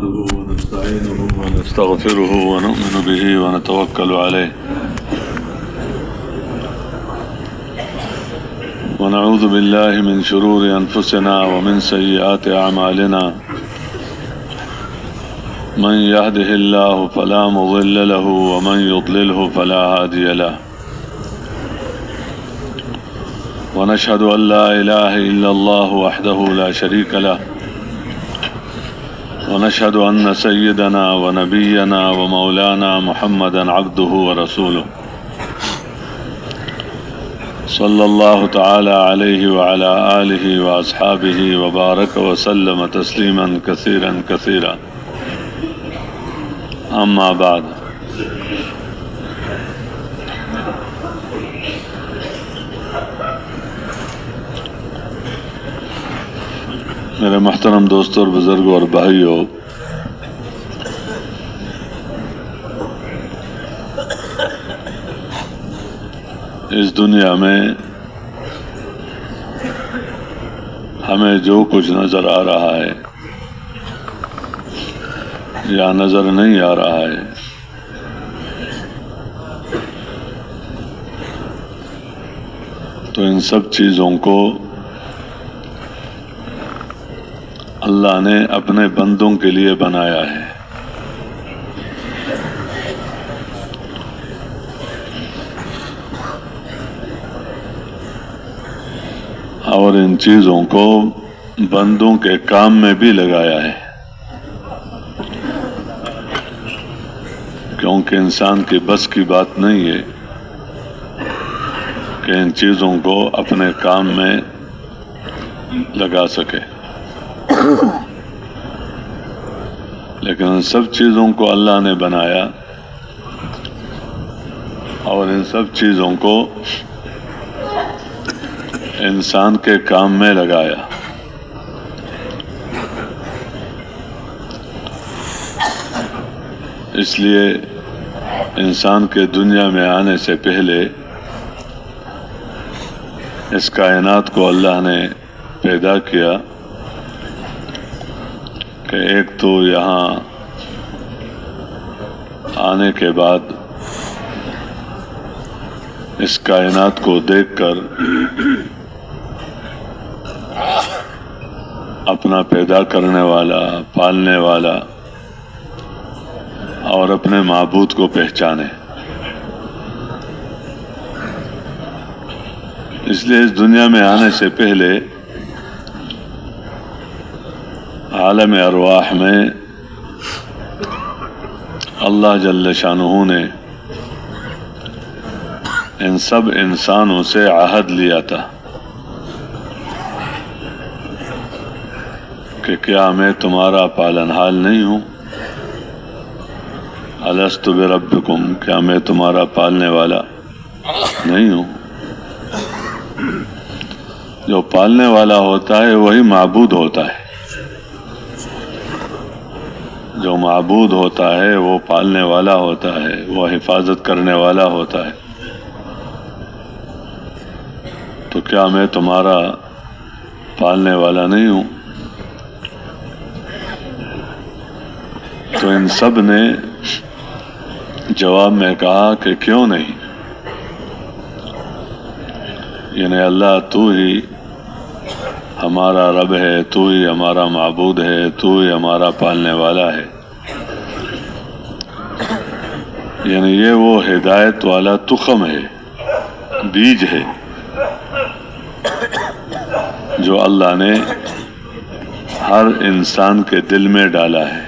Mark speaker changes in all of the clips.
Speaker 1: نحمده ونستعينه ونستغفره ونؤمن به ونتوكل عليه ونعوذ بالله من شرور أنفسنا ومن سيئات أعمالنا من يهده الله فلا مضل له ومن يضلله فلا هادي له ونشهد أن لا إله إلا الله وحده لا شريك له ونشهد أن سيدنا ونبينا ومولانا محمدا عبده ورسوله صلى الله تعالى عليه وعلى آله وأصحابه وبارك وسلم تسليما كثيرا كثيرا أما بعد میرے محترم دوستوں اور بزرگوں اور بھائیوں، اس دنیا میں ہمیں جو کچھ نظر آ رہا ہے یا نظر نہیں آ رہا ہے، تو ان سب چیزوں کو اللہ نے اپنے بندوں کے لیے بنایا ہے۔ اور ان چیزوں کو بندوں کے کام میں بھی لگایا ہے، کیونکہ انسان کی بس کی بات نہیں ہے کہ ان چیزوں کو اپنے کام میں لگا سکے، لیکن ان سب چیزوں کو اللہ نے بنایا اور ان سب چیزوں کو انسان کے کام میں لگایا۔ اس لیے انسان کے دنیا میں آنے سے پہلے اس کائنات کو اللہ نے پیدا کیا کہ ایک تو یہاں آنے کے بعد اس کائنات کو دیکھ کر اپنا پیدا کرنے والا، پالنے والا اور اپنے معبود کو پہچانے۔ اس لیے اس دنیا میں آنے سے پہلے عالم ارواح میں اللہ جل شانہ نے ان سب انسانوں سے عہد لیا تھا کہ کیا میں تمہارا پالنہار نہیں ہوں؟ الست بربکم، کیا میں تمہارا پالنے والا نہیں ہوں؟ جو پالنے والا ہوتا ہے وہی معبود ہوتا ہے، جو معبود ہوتا ہے وہ پالنے والا ہوتا ہے، وہ حفاظت کرنے والا ہوتا ہے۔ تو کیا میں تمہارا پالنے والا نہیں ہوں؟ تو ان سب نے جواب میں کہا کہ کیوں نہیں، یعنی اللہ تو ہی ہمارا رب ہے، تو ہی ہمارا معبود ہے، تو ہی ہمارا پالنے والا ہے۔ یعنی یہ وہ ہدایت والا تخم ہے، بیج ہے جو اللہ نے ہر انسان کے دل میں ڈالا ہے۔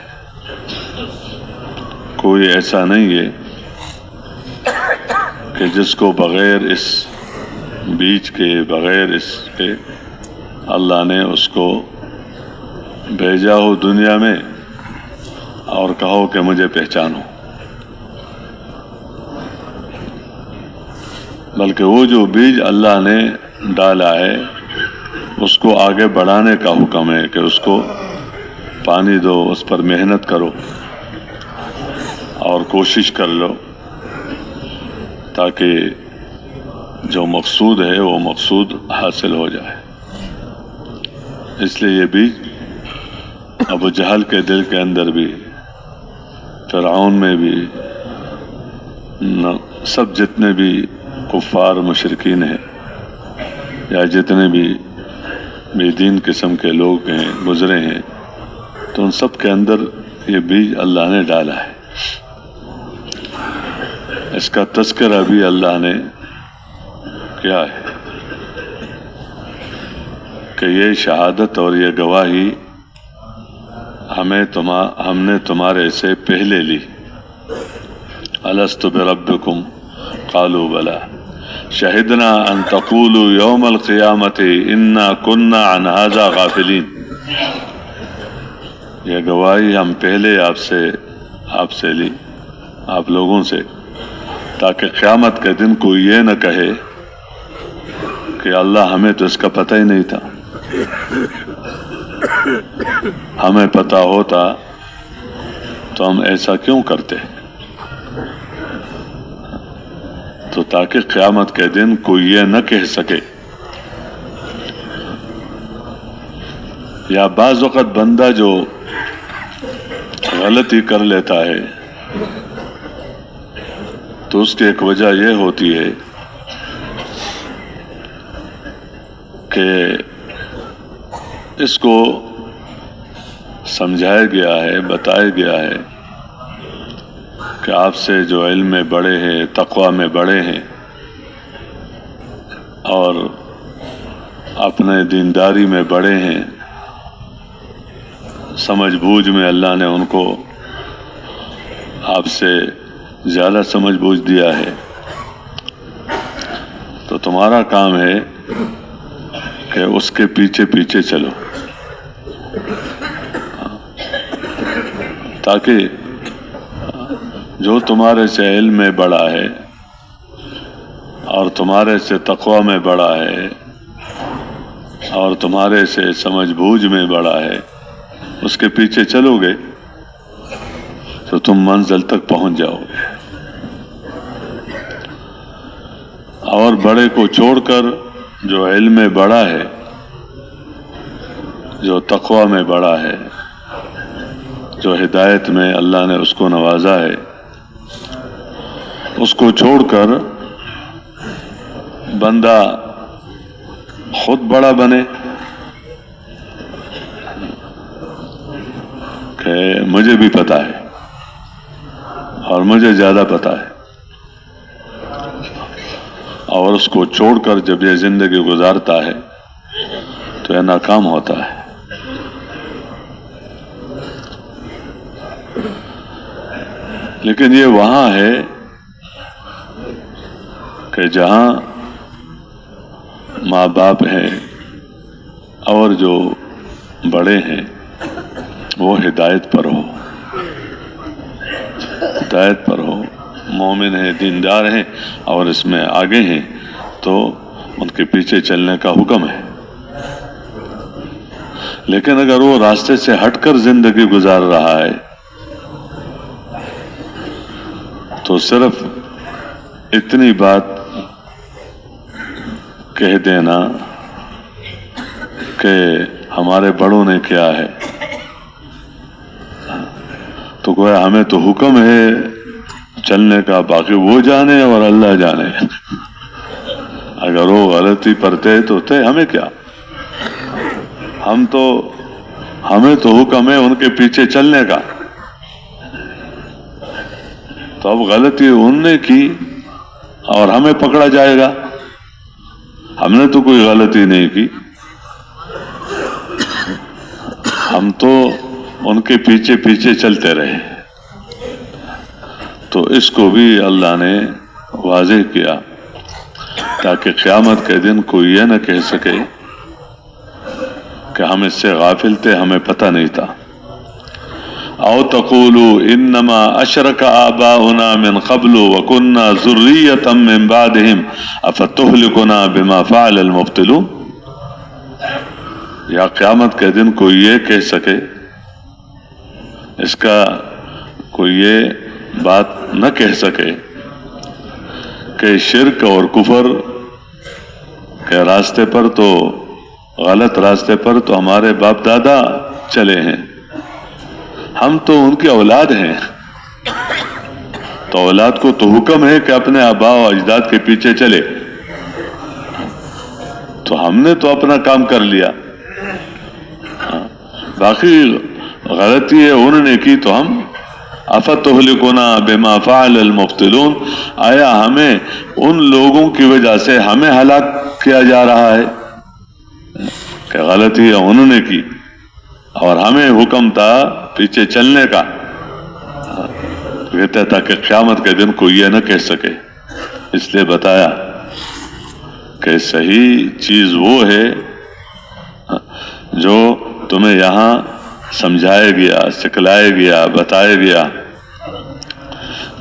Speaker 1: کوئی ایسا نہیں ہے کہ جس کو بغیر اس بیج کے، بغیر اس کے اللہ نے اس کو بھیجا ہو دنیا میں اور کہو کہ مجھے پہچانو، بلکہ وہ جو بیج اللہ نے ڈالا ہے اس کو آگے بڑھانے کا حکم ہے کہ اس کو پانی دو، اس پر محنت کرو اور کوشش کر لو تاکہ جو مقصود ہے وہ مقصود حاصل ہو جائے۔ اس لیے یہ بیج ابو جہل کے دل کے اندر بھی، فرعون میں بھی، سب جتنے بھی کفار مشرکین ہیں یا جتنے بھی بے دین قسم کے لوگ ہیں گزرے ہیں، تو ان سب کے اندر یہ بیج اللہ نے ڈالا ہے۔ اس کا تذکرہ بھی اللہ نے کیا ہے کہ یہ شہادت اور یہ گواہی ہم نے تمہارے سے پہلے لی۔ الست بربکم قالوا بلا شہدنا ان تقولوا یوم القیامت انا کنا عن ھذا غافلین۔ یہ گواہی ہم پہلے آپ سے لی، آپ لوگوں سے، تاکہ قیامت کے دن کوئی یہ نہ کہے کہ اللہ ہمیں تو اس کا پتہ ہی نہیں تھا، ہمیں پتہ ہوتا تو ہم ایسا کیوں کرتے۔ تو تاکہ قیامت کے دن کوئی یہ نہ کہہ سکے۔ یا بعض وقت بندہ جو غلطی کر لیتا ہے تو اس کی ایک وجہ یہ ہوتی ہے کہ اس کو سمجھایا گیا ہے، بتایا گیا ہے کہ آپ سے جو علم میں بڑے ہیں، تقوی میں بڑے ہیں، اور اپنے دینداری میں بڑے ہیں، سمجھ بوجھ میں اللہ نے ان کو آپ سے زیادہ سمجھ بوجھ دیا ہے، تو تمہارا کام ہے کہ اس کے پیچھے پیچھے چلو، تاکہ جو تمہارے سے علم میں بڑا ہے اور تمہارے سے تقوی میں بڑا ہے اور تمہارے سے سمجھ بوجھ میں بڑا ہے، اس کے پیچھے چلو گے تو تم منزل تک پہنچ جاؤ گے۔ اور بڑے کو چھوڑ کر جو علم میں بڑا ہے، جو تقوی میں بڑا ہے، جو ہدایت میں اللہ نے اس کو نوازا ہے، اس کو چھوڑ کر بندہ خود بڑا بنے کہ مجھے بھی پتہ ہے اور مجھے زیادہ پتہ ہے، اور اس کو چھوڑ کر جب یہ زندگی گزارتا ہے تو یہ ناکام ہوتا ہے۔ لیکن یہ وہاں ہے کہ جہاں ماں باپ ہیں اور جو بڑے ہیں وہ ہدایت پر ہو، ہدایت پر ہو، مومن ہیں، دیندار ہیں اور اس میں آگے ہیں، تو ان کے پیچھے چلنے کا حکم ہے۔ لیکن اگر وہ راستے سے ہٹ کر زندگی گزار رہا ہے تو صرف اتنی بات کہہ دینا کہ ہمارے بڑوں نے کیا ہے، تو گویا ہمیں تو حکم ہے چلنے کا، باقی وہ جانے اور اللہ جانے۔ اگر وہ غلطی پر تھے ہمیں کیا، ہمیں تو حکم ہے ان کے پیچھے چلنے کا۔ تو اب غلطی انہوں نے کی اور ہمیں پکڑا جائے گا، ہم نے تو کوئی غلطی نہیں کی، ہم تو ان کے پیچھے پیچھے چلتے رہے۔ تو اس کو بھی اللہ نے واضح کیا تاکہ قیامت کے دن کوئی یہ نہ کہہ سکے کہ ہم اس سے غافل تھے، ہمیں پتہ نہیں تھا۔ او تقولوا انما اشرک آباؤنا من قبل وكنا ذریة من بعدهم افتهلكنا بما فعل المبطلون۔ یا قیامت کے دن کوئی یہ کہہ سکے، اس کا کوئی یہ بات نہ کہہ سکے کہ شرک اور کفر کے راستے پر تو، غلط راستے پر تو ہمارے باپ دادا چلے ہیں، ہم تو ان کی اولاد ہیں، تو اولاد کو تو حکم ہے کہ اپنے آباء و اجداد کے پیچھے چلے، تو ہم نے تو اپنا کام کر لیا، باقی غلطی ہے انہوں نے کی تو ہم افتہلکنا بما فعل المبطلون، آیا ہمیں ان لوگوں کی وجہ سے ہمیں ہلاک کیا جا رہا ہے کہ غلطی ہے انہوں نے کی اور ہمیں حکم تھا پیچھے چلنے کا، کہتا تھا کہ قیامت کے دن کوئی یہ نہ کہہ سکے، اس لیے بتایا کہ صحیح چیز وہ ہے جو تمہیں یہاں سمجھایا گیا، سکھلایا گیا، بتایا گیا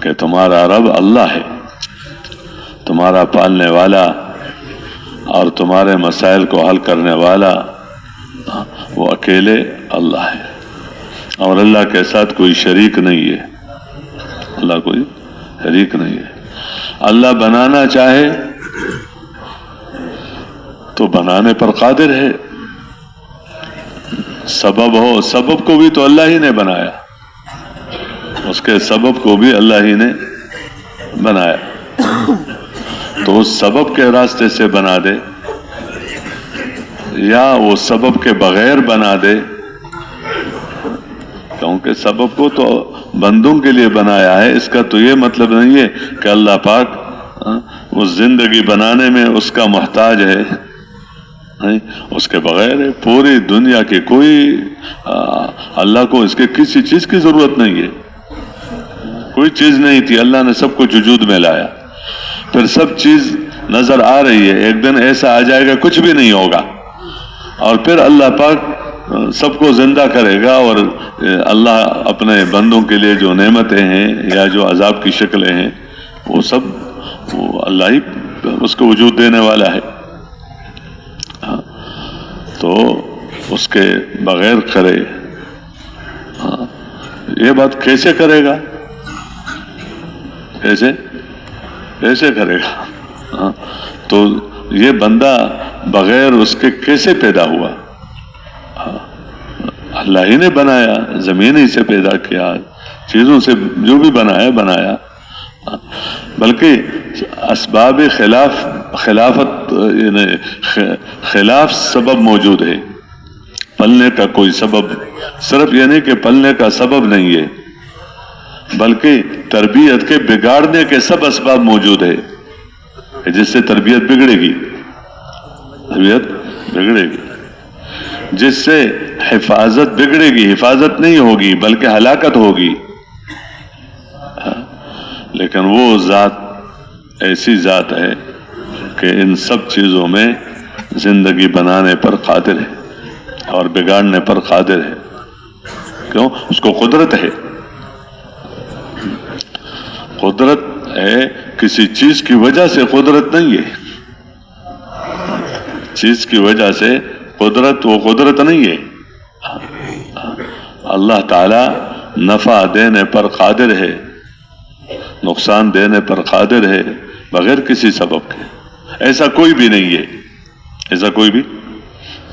Speaker 1: کہ تمہارا رب اللہ ہے، تمہارا پالنے والا اور تمہارے مسائل کو حل کرنے والا وہ اکیلے اللہ ہے، اور اللہ کے ساتھ کوئی شریک نہیں ہے، اللہ کوئی شریک نہیں ہے۔ اللہ بنانا چاہے تو بنانے پر قادر ہے، سبب ہو، سبب کو بھی تو اللہ ہی نے بنایا، اس کے سبب کو بھی اللہ ہی نے بنایا، تو اس سبب کے راستے سے بنا دے یا وہ سبب کے بغیر بنا دے، کیونکہ سبب کو تو بندوں کے لیے بنایا ہے، اس کا تو یہ مطلب نہیں ہے کہ اللہ پاک اس زندگی بنانے میں اس کا محتاج ہے، اس کے بغیر ہے، پوری دنیا کی کوئی اللہ کو اس کے کسی چیز کی ضرورت نہیں ہے، کوئی چیز نہیں تھی، اللہ نے سب کچھ وجود میں لایا، پھر سب چیز نظر آ رہی ہے، ایک دن ایسا آ جائے گا کچھ بھی نہیں ہوگا، اور پھر اللہ پاک سب کو زندہ کرے گا، اور اللہ اپنے بندوں کے لیے جو نعمتیں ہیں یا جو عذاب کی شکلیں ہیں وہ سب وہ اللہ ہی اس کو وجود دینے والا ہے، تو اس کے بغیر کرے، یہ بات کیسے کرے گا، کیسے کرے گا، تو یہ بندہ بغیر اس کے کیسے پیدا ہوا، اللہ ہی نے بنایا، زمین ہی سے پیدا کیا، چیزوں سے جو بھی بنایا، بلکہ اسباب خلاف سبب موجود ہے، پلنے کا کوئی سبب، صرف یہ نہیں کہ پلنے کا سبب نہیں ہے بلکہ تربیت کے بگاڑنے کے سب اسباب موجود ہے، جس سے تربیت بگڑے گی، جس سے حفاظت بگڑے گی، حفاظت نہیں ہوگی بلکہ ہلاکت ہوگی، لیکن وہ ذات ایسی ذات ہے کہ ان سب چیزوں میں زندگی بنانے پر قادر ہے اور بگاڑنے پر قادر ہے، کیوں؟ اس کو قدرت ہے، قدرت ہے، کسی چیز کی وجہ سے قدرت نہیں ہے، چیز کی وجہ سے قدرت وہ قدرت نہیں ہے، اللہ تعالی نفع دینے پر قادر ہے، نقصان دینے پر قادر ہے بغیر کسی سبب کے، ایسا کوئی بھی نہیں ہے، ایسا کوئی بھی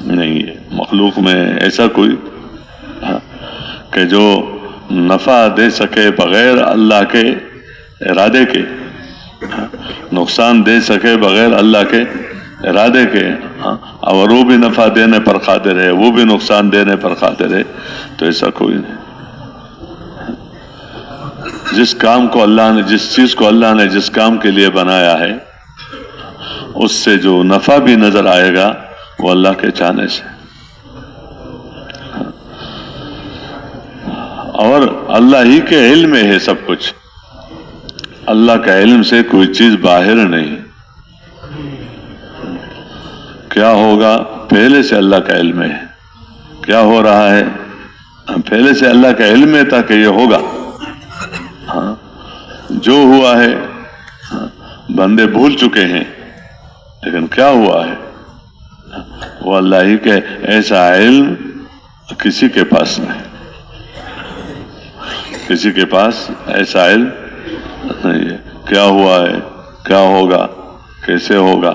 Speaker 1: نہیں ہے مخلوق میں، ایسا کوئی کہ جو نفع دے سکے بغیر اللہ کے ارادے کے، نقصان دے سکے بغیر اللہ کے ارادے کے، اور وہ بھی نفع دینے پر قادر ہے، وہ بھی نقصان دینے پر قادر ہے، تو ایسا کوئی نہیں۔ جس کام کو اللہ نے، جس چیز کو اللہ نے جس کام کے لیے بنایا ہے، اس سے جو نفع بھی نظر آئے گا وہ اللہ کے چاہنے سے، اور اللہ ہی کے علم میں ہے سب کچھ، اللہ کا علم سے کوئی چیز باہر نہیں، کیا ہوگا پہلے سے اللہ کا علم ہے، کیا ہو رہا ہے پہلے سے اللہ کا علم ہے تھا کہ یہ ہوگا، جو ہوا ہے بندے بھول چکے ہیں، لیکن کیا ہوا ہے وہ اللہ ہی کے، ایسا علم کسی کے پاس نہیں، کسی کے پاس ایسا علم نہیں ہے، کیا ہوا ہے، کیا ہوگا، کیسے ہوگا،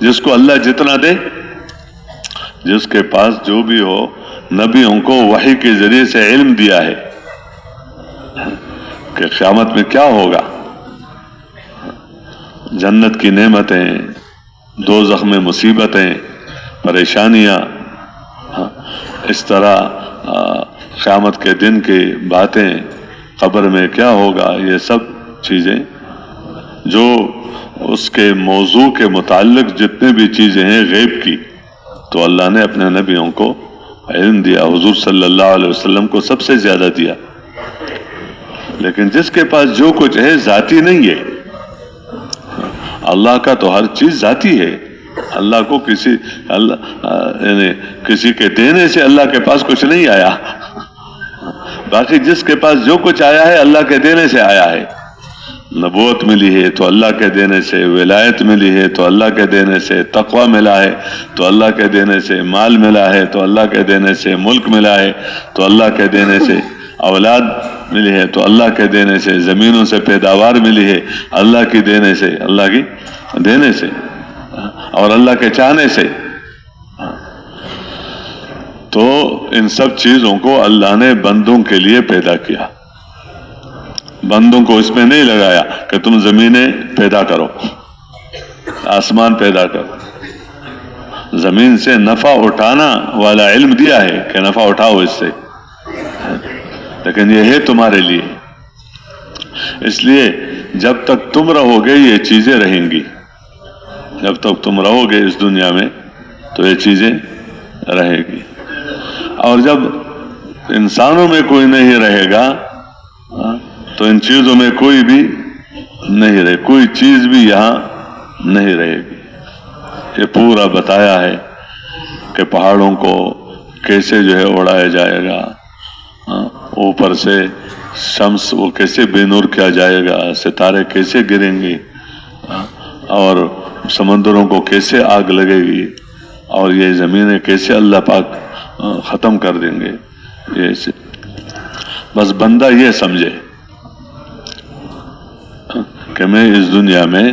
Speaker 1: جس کو اللہ جتنا دے، جس کے پاس جو بھی ہو نبیوں کو وحی کے ذریعے سے علم دیا ہے کہ قیامت میں کیا ہوگا، جنت کی نعمتیں، دوزخ میں مصیبتیں، پریشانیاں، اس طرح قیامت کے دن کی باتیں، قبر میں کیا ہوگا، یہ سب چیزیں جو اس کے موضوع کے متعلق جتنے بھی چیزیں ہیں غیب کی، تو اللہ نے اپنے نبیوں کو علم دیا، حضور صلی اللہ علیہ وسلم کو سب سے زیادہ دیا۔ لیکن جس کے پاس جو کچھ ہے ذاتی نہیں ہے، اللہ کا تو ہر چیز ذاتی ہے، اللہ کو یعنی کسی کے دینے سے اللہ کے پاس کچھ نہیں آیا، باقی جس کے پاس جو کچھ آیا ہے اللہ کے دینے سے آیا ہے۔ نبوت ملی ہے تو اللہ کے دینے سے، ولایت ملی ہے تو اللہ کے دینے سے، تقوی ملا ہے تو اللہ کے دینے سے، مال ملا ہے تو اللہ کے دینے سے، ملک ملا ہے تو اللہ کے دینے سے، اولاد ملی ہے تو اللہ کے دینے سے، زمینوں سے پیداوار ملی ہے اللہ کی دینے سے، اللہ کی دینے سے اور اللہ کے چاہنے سے۔ تو ان سب چیزوں کو اللہ نے بندوں کے لیے پیدا کیا، بندوں کو اس میں نہیں لگایا کہ تم زمینیں پیدا کرو، آسمان پیدا کرو۔ زمین سے نفع اٹھانا والا علم دیا ہے کہ نفع اٹھاؤ اس سے، لیکن یہ ہے تمہارے لیے، اس لیے جب تک تم رہو گے یہ چیزیں رہیں گی، جب تک تم رہو گے اس دنیا میں تو یہ چیزیں رہے گی، اور جب انسانوں میں کوئی نہیں رہے گا تو ان چیزوں میں کوئی بھی نہیں رہے، کوئی چیز بھی یہاں نہیں رہے گی۔ یہ پورا بتایا ہے کہ پہاڑوں کو کیسے جو ہے اڑایا جائے گا، اوپر سے شمس وہ کیسے بے نور کیا جائے گا، ستارے کیسے گریں گے، اور سمندروں کو کیسے آگ لگے گی، اور یہ زمینیں کیسے اللہ پاک ختم کر دیں گے۔ یہ بس بندہ یہ سمجھے کہ میں اس دنیا میں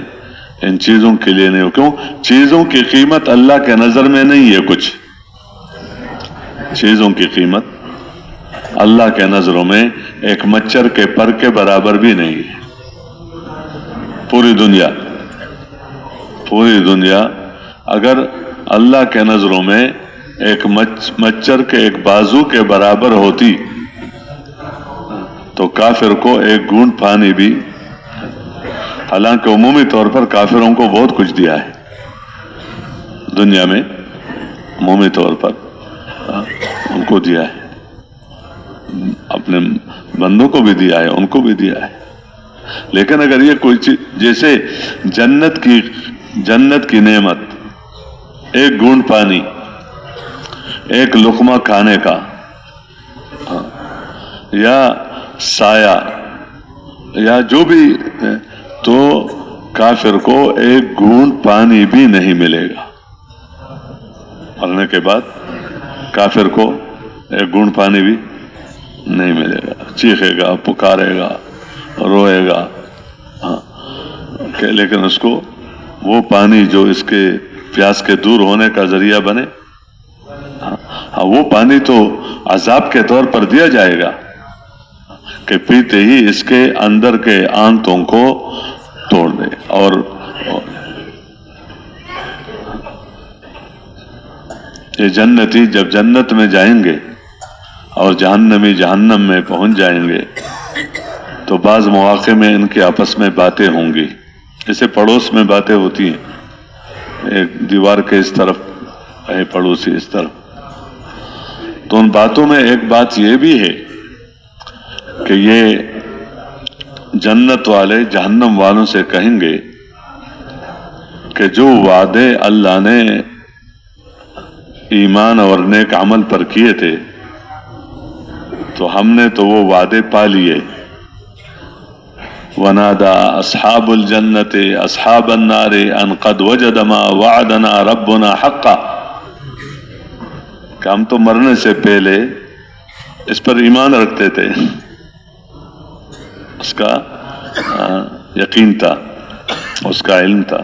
Speaker 1: ان چیزوں کے لیے نہیں ہوں، کیوں؟ چیزوں کی قیمت اللہ کے نظر میں نہیں ہے، کچھ چیزوں کی قیمت اللہ کے نظروں میں ایک مچھر کے پر کے برابر بھی نہیں ہے۔ پوری دنیا اگر اللہ کے نظروں میں ایک مچھر کے ایک بازو کے برابر ہوتی تو کافر کو ایک گھونٹ پانی بھی، حالانکہ عمومی طور پر کافروں کو بہت کچھ دیا ہے دنیا میں، عمومی طور پر ان کو دیا ہے، اپنے بندوں کو بھی دیا ہے، ان کو بھی دیا ہے، لیکن اگر یہ کوئی چیز جیسے جنت کی نعمت، ایک گھونٹ پانی، ایک لقمہ کھانے کا، یا سایہ یا جو بھی، تو کافر کو ایک گھونٹ پانی بھی نہیں ملے گا۔ مرنے کے بعد کافر کو ایک گھونٹ پانی بھی نہیں ملے گا، چیخے گا، پکارے گا، روئے گا، لیکن اس کو وہ پانی جو اس کے پیاس کے دور ہونے کا ذریعہ بنے، وہ پانی تو عذاب کے طور پر دیا جائے گا کہ پیتے ہی اس کے اندر کے آنتوں کو توڑ دے۔ اور یہ جنتی جب جنت میں جائیں گے اور جہنمی جہنم میں پہنچ جائیں گے تو بعض مواقع میں ان کے آپس میں باتیں ہوں گی، جیسے پڑوس میں باتیں ہوتی ہیں، ایک دیوار کے اس طرف ہے پڑوسی اس طرف، تو ان باتوں میں ایک بات یہ بھی ہے کہ یہ جنت والے جہنم والوں سے کہیں گے کہ جو وعدے اللہ نے ایمان اور نیک عمل پر کیے تھے تو ہم نے تو وہ وعدے پا لیے۔ وَنَادَى أَصْحَابُ الْجَنَّةِ أَصْحَابَ النَّارِ أَنْ قَدْ وَجَدَ مَا وَعَدَنَا رَبُّنَا حَقًّا، کہ ہم تو مرنے سے پہلے اس پر ایمان رکھتے تھے، اس کا یقین تھا، اس کا علم تھا،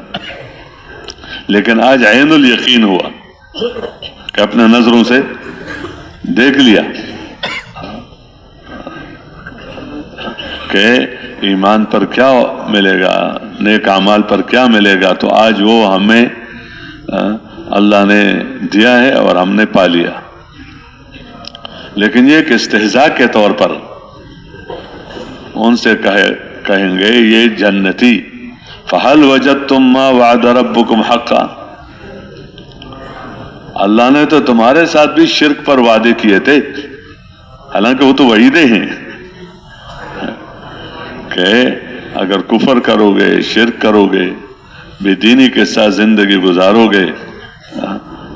Speaker 1: لیکن آج عین الیقین ہوا کہ اپنے نظروں سے دیکھ لیا کہ ایمان پر کیا ملے گا، نیک اعمال پر کیا ملے گا، تو آج وہ ہمیں اللہ نے دیا ہے اور ہم نے پا لیا. لیکن یہ ایک استہزاء کے طور پر ان سے کہیں گے یہ جنتی، فَهَلْ وَجَدْتُمْ مَا وَعَدَ رَبُّكُمْ حَقًّا. اللہ نے تو تمہارے ساتھ بھی شرک پر وعدے کیے تھے، حالانکہ وہ تو وعیدے ہیں کہ اگر کفر کرو گے، شرک کرو گے، بے دینی کے ساتھ زندگی گزارو گے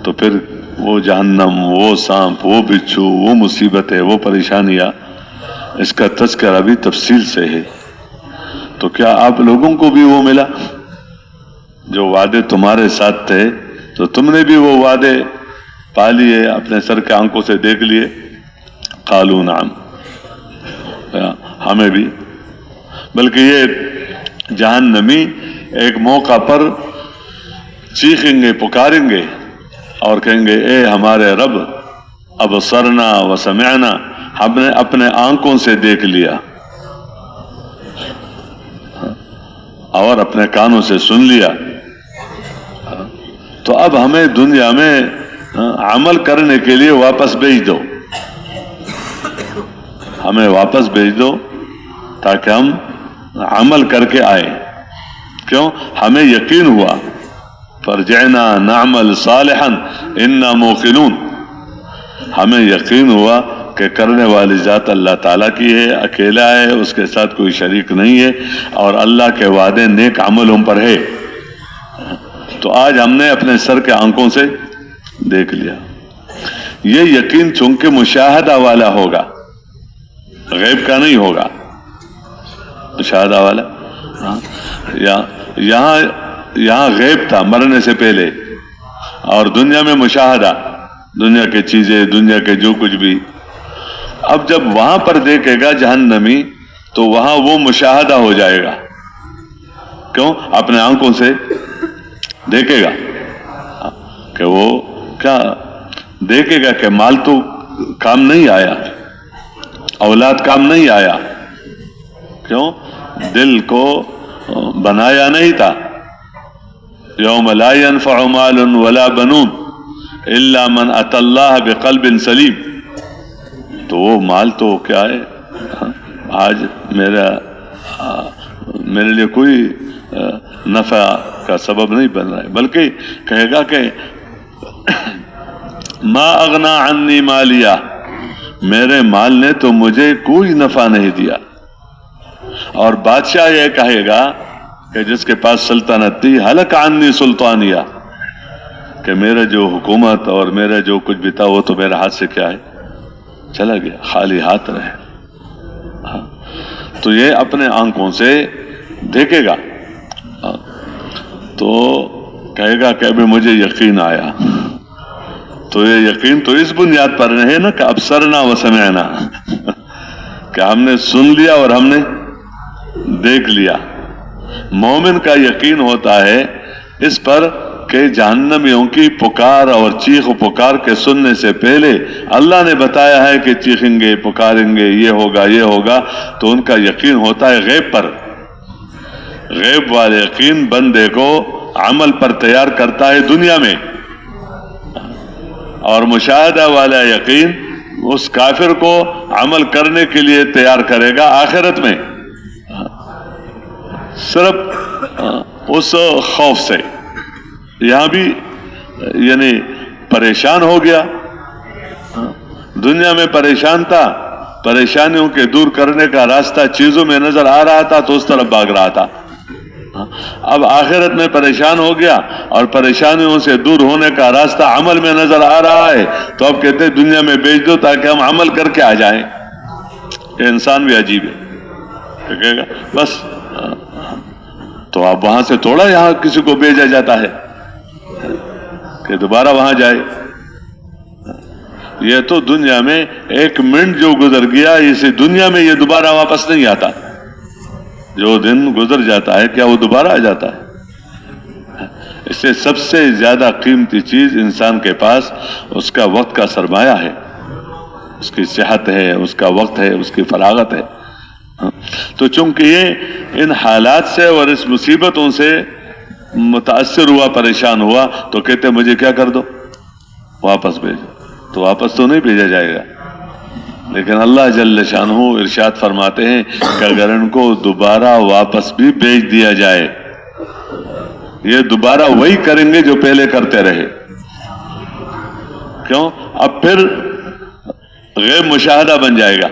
Speaker 1: تو پھر وہ جہنم، وہ سانپ، وہ بچھو، وہ مصیبتیں، وہ پریشانیاں، اس کا تذکرہ بھی تفصیل سے ہے. تو کیا آپ لوگوں کو بھی وہ ملا جو وعدے تمہارے ساتھ تھے؟ تو تم نے بھی وہ وعدے پا لیے، اپنے سر کے آنکھوں سے دیکھ لیے؟ قالوا نعم، ہمیں بھی. بلکہ یہ جہنمی ایک موقع پر چیخیں گے، پکاریں گے اور کہیں گے اے ہمارے رب، ابصرنا وسمعنا، ہم نے اپنے آنکھوں سے دیکھ لیا اور اپنے کانوں سے سن لیا، تو اب ہمیں دنیا میں عمل کرنے کے لیے واپس بھیج دو، ہمیں واپس بھیج دو تاکہ ہم عمل کر کے آئے. کیوں؟ ہمیں یقین ہوا، فرجعنا نعمل صالحا انا موقنون، ہمیں یقین ہوا کہ کرنے والی ذات اللہ تعالیٰ کی ہے، اکیلا ہے، اس کے ساتھ کوئی شریک نہیں ہے، اور اللہ کے وعدے نیک عملوں پر ہے. تو آج ہم نے اپنے سر کے آنکھوں سے دیکھ لیا. یہ یقین چونکہ مشاہدہ والا ہوگا، غیب کا نہیں ہوگا، مشاہدہ والا. یہاں غیب تھا مرنے سے پہلے، اور دنیا میں مشاہدہ، دنیا کے چیزیں، دنیا کے جو کچھ بھی. اب جب وہاں پر دیکھے گا جہنمی تو وہاں وہ مشاہدہ ہو جائے گا. کیوں؟ اپنے آنکھوں سے دیکھے گا کہ وہ کیا دیکھے گا کہ مال تو کام نہیں آیا، اولاد کام نہیں آیا. کیوں؟ دل کو بنایا نہیں تھا. یوم لا ينفع مال ولا بنون الا من اتى الله بقلب سلیم. تو وہ مال تو کیا ہے، آج میرے لیے کوئی نفع کا سبب نہیں بن رہا ہے، بلکہ کہے گا کہ ما اغنا عنی مالیہ، میرے مال نے تو مجھے کوئی نفع نہیں دیا. اور بادشاہ یہ کہے گا کہ جس کے پاس سلطنت تھی، ہلک عنی سلطانیہ، کہ میرا جو حکومت اور میرا جو کچھ بھی تھا وہ تو میرے ہاتھ سے کیا ہے، چلا گیا، خالی ہاتھ رہے. تو یہ اپنے آنکھوں سے دیکھے گا تو کہے گا کہ ابھی مجھے یقین آیا. تو یہ یقین تو اس بنیاد پر ہے نا کہ ابصرنا وسمعنا، کہ ہم نے سن لیا اور ہم نے دیکھ لیا. مومن کا یقین ہوتا ہے اس پر کہ جہنمیوں کی پکار اور چیخ و پکار کے سننے سے پہلے اللہ نے بتایا ہے کہ چیخیں گے، پکاریں گے، یہ ہوگا، یہ ہوگا، تو ان کا یقین ہوتا ہے غیب پر. غیب والے یقین بندے کو عمل پر تیار کرتا ہے دنیا میں، اور مشاہدہ والا یقین اس کافر کو عمل کرنے کے لیے تیار کرے گا آخرت میں، صرف اس خوف سے. یہاں بھی یعنی پریشان ہو گیا، دنیا میں پریشان تھا، پریشانیوں کے دور کرنے کا راستہ چیزوں میں نظر آ رہا تھا تو اس طرف بھاگ رہا تھا. اب آخرت میں پریشان ہو گیا اور پریشانیوں سے دور ہونے کا راستہ عمل میں نظر آ رہا ہے، تو اب کہتے ہیں دنیا میں بھیج دو تاکہ ہم عمل کر کے آ جائیں. کہ انسان بھی عجیب ہے، کہے گا بس. تو اب وہاں سے تھوڑا یہاں کسی کو بھیجا جاتا ہے کہ دوبارہ وہاں جائے. یہ تو دنیا میں ایک منٹ جو گزر گیا، اسی دنیا میں یہ دوبارہ واپس نہیں آتا. جو دن گزر جاتا ہے کیا وہ دوبارہ آ جاتا ہے؟ اس سے سب سے زیادہ قیمتی چیز انسان کے پاس اس کا وقت کا سرمایہ ہے. اس کی صحت ہے، اس کا وقت ہے، اس کی فراغت ہے. تو چونکہ یہ ان حالات سے اور اس مصیبتوں سے متاثر ہوا، پریشان ہوا، تو کہتے مجھے کیا کر دو، واپس بھیجو. تو واپس تو نہیں بھیجا جائے گا، لیکن اللہ جل شانہ ارشاد فرماتے ہیں کہ اگر ان کو دوبارہ واپس بھی بھیج دیا جائے، یہ دوبارہ وہی کریں گے جو پہلے کرتے رہے. کیوں؟ اب پھر غیب مشاہدہ بن جائے گا،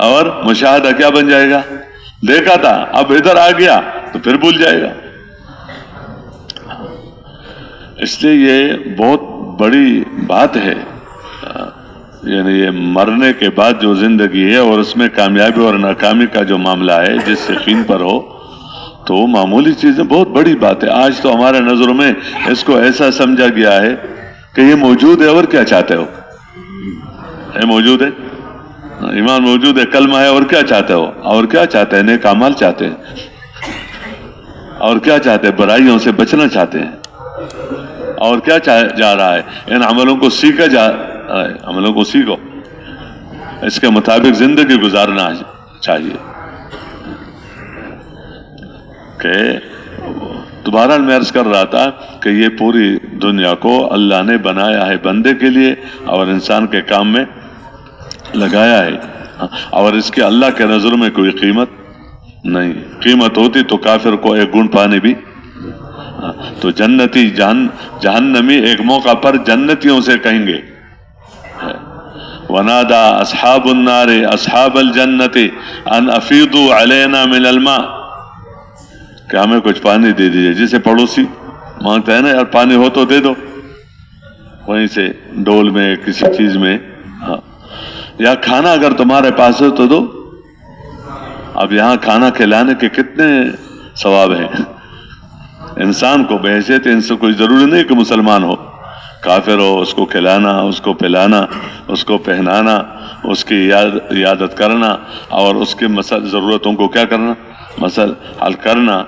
Speaker 1: اور مشاہدہ کیا بن جائے گا؟ دیکھا تھا، اب ادھر آ گیا تو پھر بھول جائے گا. اس لیے یہ بہت بڑی بات ہے، یعنی یہ مرنے کے بعد جو زندگی ہے اور اس میں کامیابی اور ناکامی کا جو معاملہ ہے، جس یقین پر ہو تو وہ معمولی چیزیں بہت بڑی بات ہے. آج تو ہمارے نظروں میں اس کو ایسا سمجھا گیا ہے کہ یہ موجود ہے اور کیا چاہتے ہو، ہے موجود ہے، ایمان موجود ہے، کلمہ ہے، اور کیا چاہتے ہو، اور کیا چاہتے ہیں، نیک اعمال چاہتے ہیں، اور کیا چاہتے ہیں، برائیوں سے بچنا چاہتے ہیں، اور کیا جا رہا ہے، ان عملوں کو سیکھا جا رہا ہے، عملوں کو سیکھو، اس کے مطابق زندگی گزارنا چاہیے. کہ دوبارہ میں عرض کر رہا تھا کہ یہ پوری دنیا کو اللہ نے بنایا ہے بندے کے لیے اور انسان کے کام میں لگایا ہے، اور اس کے اللہ کے نظر میں کوئی قیمت نہیں. قیمت ہوتی تو کافر کو ایک گھونٹ پانی بھی. تو جنتی جہنمی ایک موقع پر جنتیوں سے کہیں گے، وَنَادَى أَصْحَابُ النَّارِ أَصْحَابَ الْجَنَّةِ أَنْ أَفِيضُوا عَلَيْنَا مِنَ الْمَاءِ، کہ ہمیں کچھ پانی دے دیجئے. جسے پڑوسی مانگتا ہے نا، یار پانی ہو تو دے دو، وہیں سے ڈول میں کسی چیز میں، یا کھانا اگر تمہارے پاس ہے تو دو. اب یہاں کھانا کھلانے کے کتنے ثواب ہیں. انسان کو بحیثیت ان سے کوئی ضروری نہیں کہ مسلمان ہو، کافر ہو، اس کو کھلانا، اس کو پلانا، اس کو پہنانا، اس کی عیادت کرنا، اور اس کے ضرورتوں کو کیا کرنا، مسئلہ حل کرنا.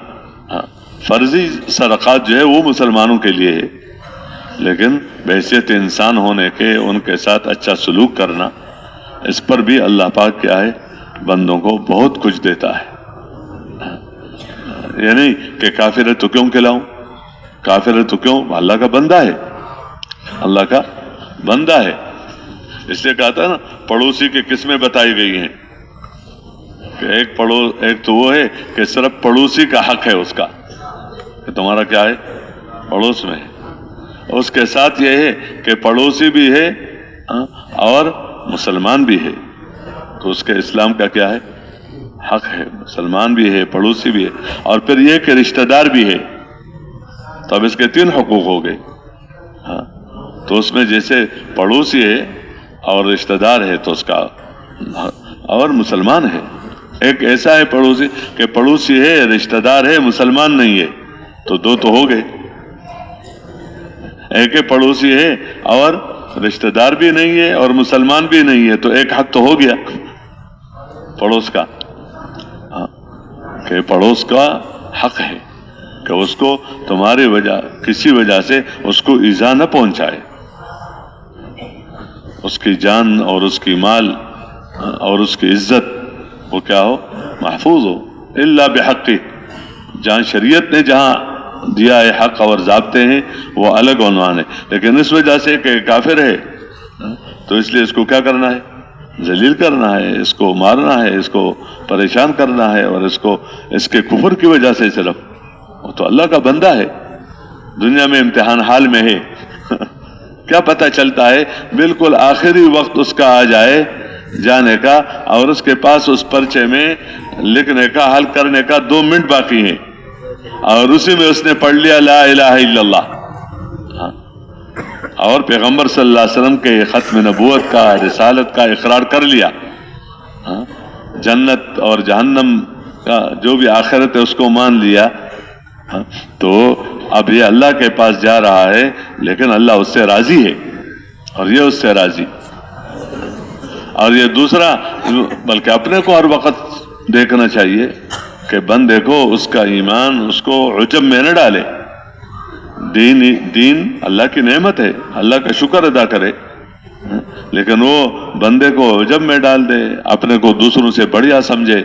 Speaker 1: فرضی صدقات جو ہے وہ مسلمانوں کے لیے ہے، لیکن بحیثیت انسان ہونے کے ان کے ساتھ اچھا سلوک کرنا، اس پر بھی اللہ پاک کیا ہے، بندوں کو بہت کچھ دیتا ہے. یہ نہیں کہ کافر ہے تو کیوں کھلاؤں، کافر ہے تو کیوں، اللہ کا بندہ ہے، اللہ کا بندہ ہے. اس لیے کہا تھا نا، پڑوسی کی قسمیں بتائی گئی ہیں کہ ایک تو وہ ہے کہ صرف پڑوسی کا حق ہے اس کا، کہ تمہارا کیا ہے، پڑوس میں ہے. اس کے ساتھ یہ ہے کہ پڑوسی بھی ہے اور مسلمان بھی ہے، تو اس کے اسلام کا کیا ہے، حق ہے. مسلمان بھی ہے، پڑوسی بھی ہے، اور پھر یہ کہ رشتہ دار بھی ہے. تو اب اس کے 3 حقوق ہو گئے. تو اس میں جیسے پڑوسی ہے اور رشتہ دار ہے تو اس کا، اور مسلمان ہے. ایک ایسا ہے پڑوسی کہ پڑوسی ہے، رشتہ دار ہے، مسلمان نہیں ہے، تو 2 تو ہو گئے. ایک پڑوسی ہے اور رشتہ دار بھی نہیں ہے اور مسلمان بھی نہیں ہے، تو ایک حق تو ہو گیا پڑوس کا، کہ پڑوس کا حق ہے کہ اس کو تمہاری وجہ، کسی وجہ سے اس کو ایذا نہ پہنچائے، اس کی جان اور اس کی مال اور اس کی عزت وہ کیا ہو، محفوظ ہو. الا بحق، جہاں شریعت نے جہاں دیا ہے حق اور ضابطے ہیں وہ الگ عنوان ہے، لیکن اس وجہ سے کہ کافر ہے تو اس لیے اس کو کیا کرنا ہے، ذلیل کرنا ہے، اس کو مارنا ہے، اس کو پریشان کرنا ہے، اور اس کو اس کے کفر کی وجہ سے صرف، وہ تو اللہ کا بندہ ہے، دنیا میں امتحان حال میں ہے. کیا پتہ چلتا ہے، بالکل آخری وقت اس کا آ جائے جانے کا، اور اس کے پاس اس پرچے میں لکھنے کا، حل کرنے کا 2 منٹ باقی ہیں، اور اسی میں اس نے پڑھ لیا لا الہ الا اللہ، اور پیغمبر صلی اللہ علیہ وسلم کے ختم نبوت کا، رسالت کا اقرار کر لیا، جنت اور جہنم کا جو بھی آخرت ہے اس کو مان لیا. تو اب یہ اللہ کے پاس جا رہا ہے، لیکن اللہ اس سے راضی ہے اور یہ اس سے راضی. اور یہ دوسرا، بلکہ اپنے کو ہر وقت دیکھنا چاہیے کہ بندے کو اس کا ایمان اس کو عجب میں نہ ڈالے. دین اللہ کی نعمت ہے، اللہ کا شکر ادا کرے، لیکن وہ بندے کو عجب میں ڈال دے، اپنے کو دوسروں سے بڑھیا سمجھے.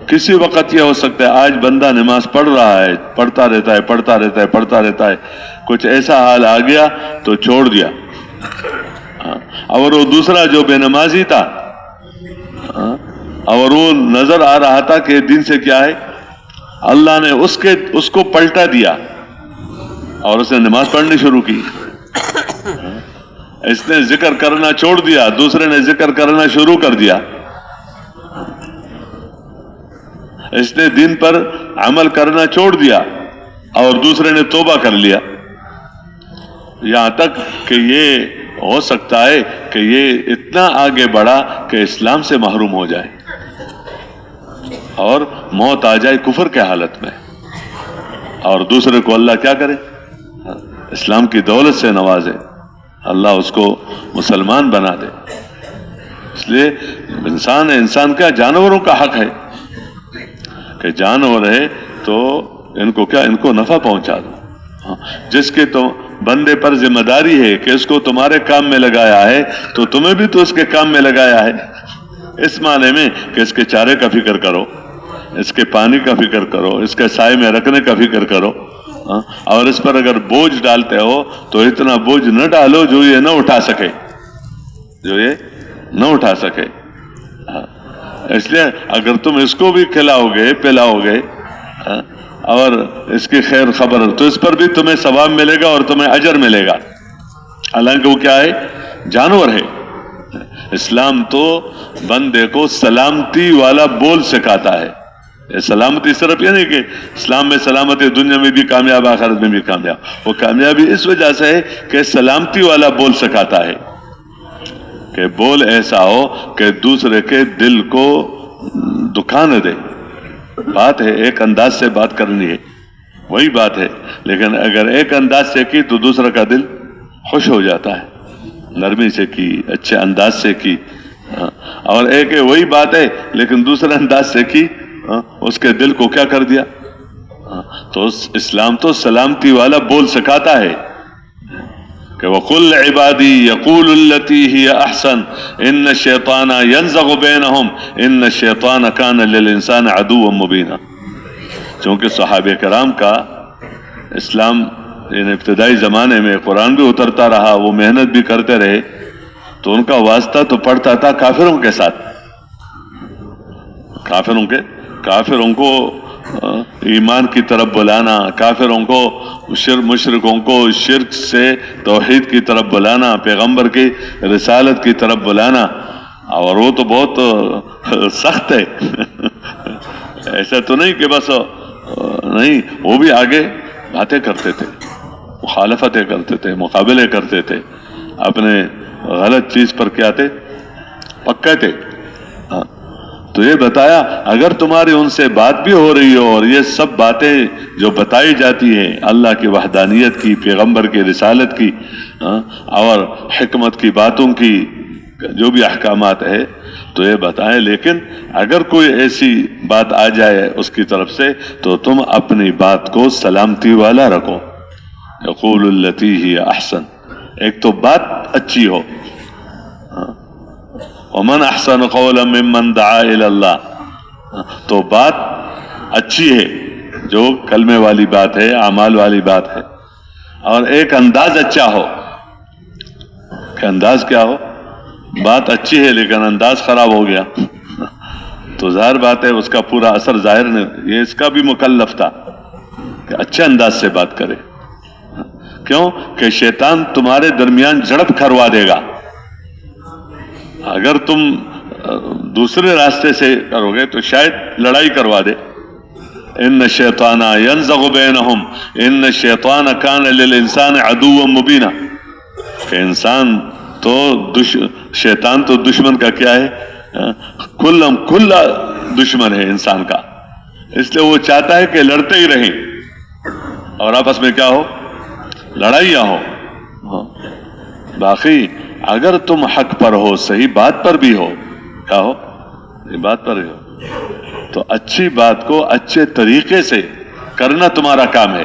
Speaker 1: کسی وقت یہ ہو سکتا ہے آج بندہ نماز پڑھ رہا ہے، پڑھتا رہتا ہے، کچھ ایسا حال آ گیا تو چھوڑ دیا. اور وہ دوسرا جو بے نمازی تھا اور وہ نظر آ رہا تھا کہ دین سے کیا ہے، اللہ نے اس کو پلٹا دیا اور اس نے نماز پڑھنی شروع کی. اس نے ذکر کرنا چھوڑ دیا، دوسرے نے ذکر کرنا شروع کر دیا. اس نے دین پر عمل کرنا چھوڑ دیا اور دوسرے نے توبہ کر لیا. یہاں تک کہ یہ ہو سکتا ہے کہ یہ اتنا آگے بڑھا کہ اسلام سے محروم ہو جائے اور موت آ جائے کفر کے حالت میں، اور دوسرے کو اللہ کیا کرے، اسلام کی دولت سے نوازے، اللہ اس کو مسلمان بنا دے. اس لیے انسان کا جانوروں کا حق ہے کہ جانور ہے تو ان کو نفع پہنچا دو. جس کے تو بندے پر ذمہ داری ہے کہ اس کو تمہارے کام میں لگایا ہے تو تمہیں بھی تو اس کے کام میں لگایا ہے، اس معنی میں کہ اس کے چارے کا فکر کرو، اس کے پانی کا فکر کرو، اس کے سائے میں رکھنے کا فکر کرو. اور اس پر اگر بوجھ ڈالتے ہو تو اتنا بوجھ نہ ڈالو جو یہ نہ اٹھا سکے. اس لیے اگر تم اس کو بھی کھلاؤ گے پلاؤ گے اور اس کی خیر خبر تو اس پر بھی تمہیں ثواب ملے گا اور تمہیں اجر ملے گا، حالانکہ وہ کیا ہے، جانور ہے. اسلام تو بندے کو سلامتی والا بول سکھاتا ہے. سلامتی صرف یہ نہیں کہ اسلام میں سلامتی دنیا میں بھی کامیاب آخرت میں بھی کامیاب، وہ کامیابی اس وجہ سے ہے کہ سلامتی والا بول سکھاتا ہے، کہ بول ایسا ہو کہ دوسرے کے دل کو دکھا نہ دے. بات ہے ایک انداز سے بات کرنی ہے، وہی بات ہے، لیکن اگر ایک انداز سے کی تو دوسرا کا دل خوش ہو جاتا ہے، نرمی سے کی، اچھے انداز سے کی. اور ایک وہی بات ہے لیکن دوسرے انداز سے کی، اس کے دل کو کیا کر دیا. تو اسلام تو سلامتی والا بول سکھاتا ہے کہ وَقُلْ عِبَادِي يَقُولُ الَّتِي هِيَ أَحْسَنُ إِنَّ الشَّيْطَانَ يَنزَغُ بَيْنَهُمْ إِنَّ الشَّيْطَانَ كَانَ لِلْإِنسَانِ عَدُوًّا مُبِينًا. چونکہ صحابہ کرام کا اسلام ابتدائی زمانے میں قرآن بھی اترتا رہا، وہ محنت بھی کرتے رہے، تو ان کا واسطہ تو پڑتا تھا کافروں کے ساتھ. کافروں کو ایمان کی طرف بلانا، کافروں کو مشرکوں کو شرک سے توحید کی طرف بلانا، پیغمبر کی رسالت کی طرف بلانا، اور وہ تو بہت سخت ہے. ایسا تو نہیں کہ بس نہیں، وہ بھی آگے باتیں کرتے تھے، مخالفتیں کرتے تھے، مقابلے کرتے تھے، اپنے غلط چیز پر کیا تھے، پکے تھے. تو یہ بتایا اگر تمہاری ان سے بات بھی ہو رہی ہو اور یہ سب باتیں جو بتائی جاتی ہیں اللہ کی وحدانیت کی، پیغمبر کی رسالت کی اور حکمت کی باتوں کی، جو بھی احکامات ہے تو یہ بتائیں، لیکن اگر کوئی ایسی بات آ جائے اس کی طرف سے تو تم اپنی بات کو سلامتی والا رکھو. یقول التی ہی احسن، ایک تو بات اچھی ہو. ومن احسن قولا ممن دعا الی اللہ، تو بات اچھی ہے جو کلمے والی بات ہے، اعمال والی بات ہے. اور ایک انداز اچھا ہو، کہ انداز کیا ہو، بات اچھی ہے لیکن انداز خراب ہو گیا تو ظاہر بات ہے اس کا پورا اثر ظاہر نہیں. یہ اس کا بھی مکلف تھا کہ اچھے انداز سے بات کرے. کیوں کہ شیطان تمہارے درمیان جھڑپ کروا دے گا. اگر تم دوسرے راستے سے کرو گے تو شاید لڑائی کروا دے. ان الشیطان ینزغ بینہم ان الشیطان کان للانسان عدوا مبینا، کہ انسان تو شیطان تو دشمن کا کیا ہے، کل دشمن ہے انسان کا. اس لیے وہ چاہتا ہے کہ لڑتے ہی رہیں اور آپس میں کیا ہو، لڑائیاں ہو. باقی اگر تم حق پر ہو، صحیح بات پر بھی ہو، کیا ہو، یہ بات پر ہی ہو، تو اچھی بات کو اچھے طریقے سے کرنا تمہارا کام ہے.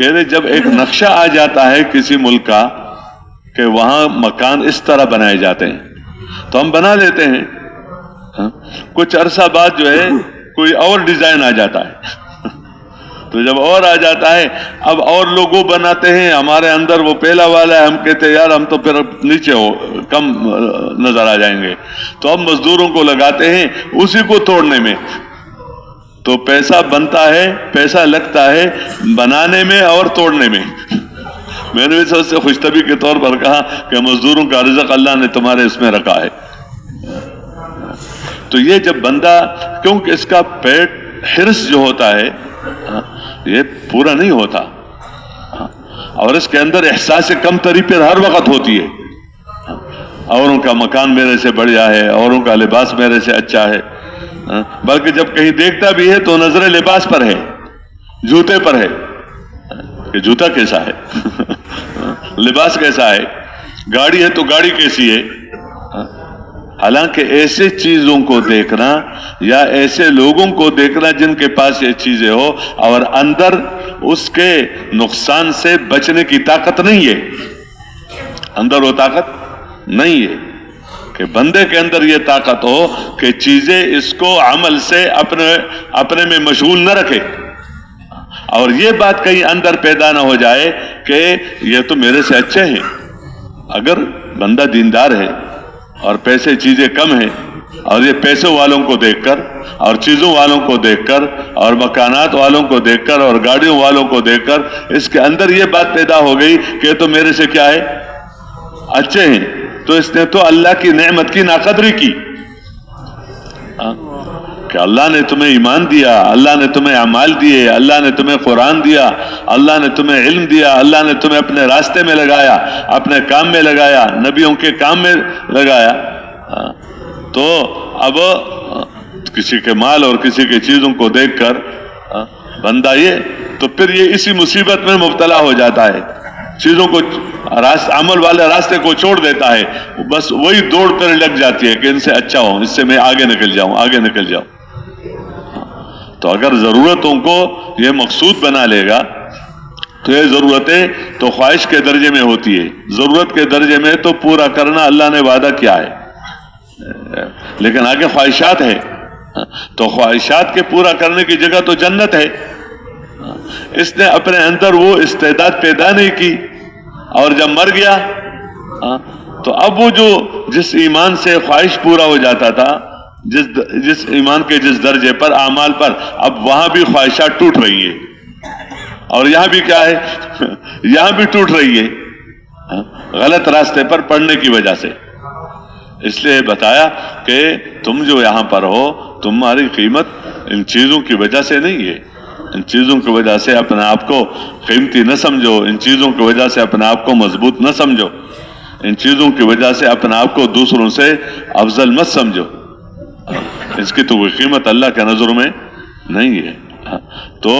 Speaker 1: کہہ رہے جب ایک نقشہ آ جاتا ہے کسی ملک کا کہ وہاں مکان اس طرح بنائے جاتے ہیں تو ہم بنا لیتے ہیں، کچھ عرصہ بعد جو ہے کوئی اور ڈیزائن آ جاتا ہے، تو جب اور آ جاتا ہے اب اور لوگوں بناتے ہیں، ہمارے اندر وہ پہلا والا ہے، ہم کہتے ہیں یار ہم تو پھر نیچے کم نظر آ جائیں گے، تو ہم مزدوروں کو لگاتے ہیں اسی کو توڑنے میں، تو پیسہ بنتا ہے، پیسہ لگتا ہے بنانے میں اور توڑنے میں۔ میں نے اس سے خوش طبعی کے طور پر کہا کہ مزدوروں کا رزق اللہ نے تمہارے اس میں رکھا ہے۔ تو یہ جب بندہ، کیونکہ اس کا پیٹ حرص جو ہوتا ہے یہ پورا نہیں ہوتا، اور اس کے اندر احساس کم تری پر ہر وقت ہوتی ہے، اوروں کا مکان میرے سے بڑھیا ہے، اوروں کا لباس میرے سے اچھا ہے، بلکہ جب کہیں دیکھتا بھی ہے تو نظر لباس پر ہے، جوتے پر ہے کہ جوتا کیسا ہے، لباس کیسا ہے، گاڑی ہے تو گاڑی کیسی ہے۔ حالانکہ ایسے چیزوں کو دیکھنا یا ایسے لوگوں کو دیکھنا جن کے پاس یہ چیزیں ہو اور اندر اس کے نقصان سے بچنے کی طاقت نہیں ہے، اندر وہ طاقت نہیں ہے کہ بندے کے اندر یہ طاقت ہو کہ چیزیں اس کو عمل سے اپنے میں مشغول نہ رکھے، اور یہ بات کہیں اندر پیدا نہ ہو جائے کہ یہ تو میرے سے اچھے ہیں۔ اگر بندہ دیندار ہے اور پیسے چیزیں کم ہیں، اور یہ پیسوں والوں کو دیکھ کر اور چیزوں والوں کو دیکھ کر اور مکانات والوں کو دیکھ کر اور گاڑیوں والوں کو دیکھ کر اس کے اندر یہ بات پیدا ہو گئی کہ تو میرے سے کیا ہے، اچھے ہیں، تو اس نے تو اللہ کی نعمت کی ناقدری کی کہ اللہ نے تمہیں ایمان دیا، اللہ نے تمہیں اعمال دیے، اللہ نے تمہیں قرآن دیا، اللہ نے تمہیں علم دیا، اللہ نے تمہیں اپنے راستے میں لگایا، اپنے کام میں لگایا، نبیوں کے کام میں لگایا، تو اب کسی کے مال اور کسی کی چیزوں کو دیکھ کر بندہ یہ تو پھر یہ اسی مصیبت میں مبتلا ہو جاتا ہے، چیزوں کو عمل والے راستے کو چھوڑ دیتا ہے، بس وہی دوڑ کر لگ جاتی ہے کہ ان سے اچھا ہوں، اس سے میں آگے نکل جاؤں، آگے نکل جاؤں۔ تو اگر ضرورتوں کو یہ مقصود بنا لے گا تو یہ ضرورتیں تو خواہش کے درجے میں ہوتی ہے، ضرورت کے درجے میں تو پورا کرنا اللہ نے وعدہ کیا ہے، لیکن آگے خواہشات ہے، تو خواہشات کے پورا کرنے کی جگہ تو جنت ہے۔ اس نے اپنے اندر وہ استعداد پیدا نہیں کی، اور جب مر گیا تو اب وہ جو جس ایمان سے خواہش پورا ہو جاتا تھا، جس ایمان کے جس درجے پر، اعمال پر، اب وہاں بھی خواہشات ٹوٹ رہی ہے، اور یہاں بھی کیا ہے، یہاں بھی ٹوٹ رہی ہے، غلط راستے پر پڑنے کی وجہ سے۔ اس لیے بتایا کہ تم جو یہاں پر ہو، تمہاری قیمت ان چیزوں کی وجہ سے نہیں ہے، ان چیزوں کی وجہ سے اپنے آپ کو قیمتی نہ سمجھو، ان چیزوں کی وجہ سے اپنے آپ کو مضبوط نہ سمجھو، ان چیزوں کی وجہ سے اپنے آپ کو دوسروں سے افضل مت سمجھو، اس کی تو کوئی قیمت اللہ کے نظروں میں نہیں ہے۔ تو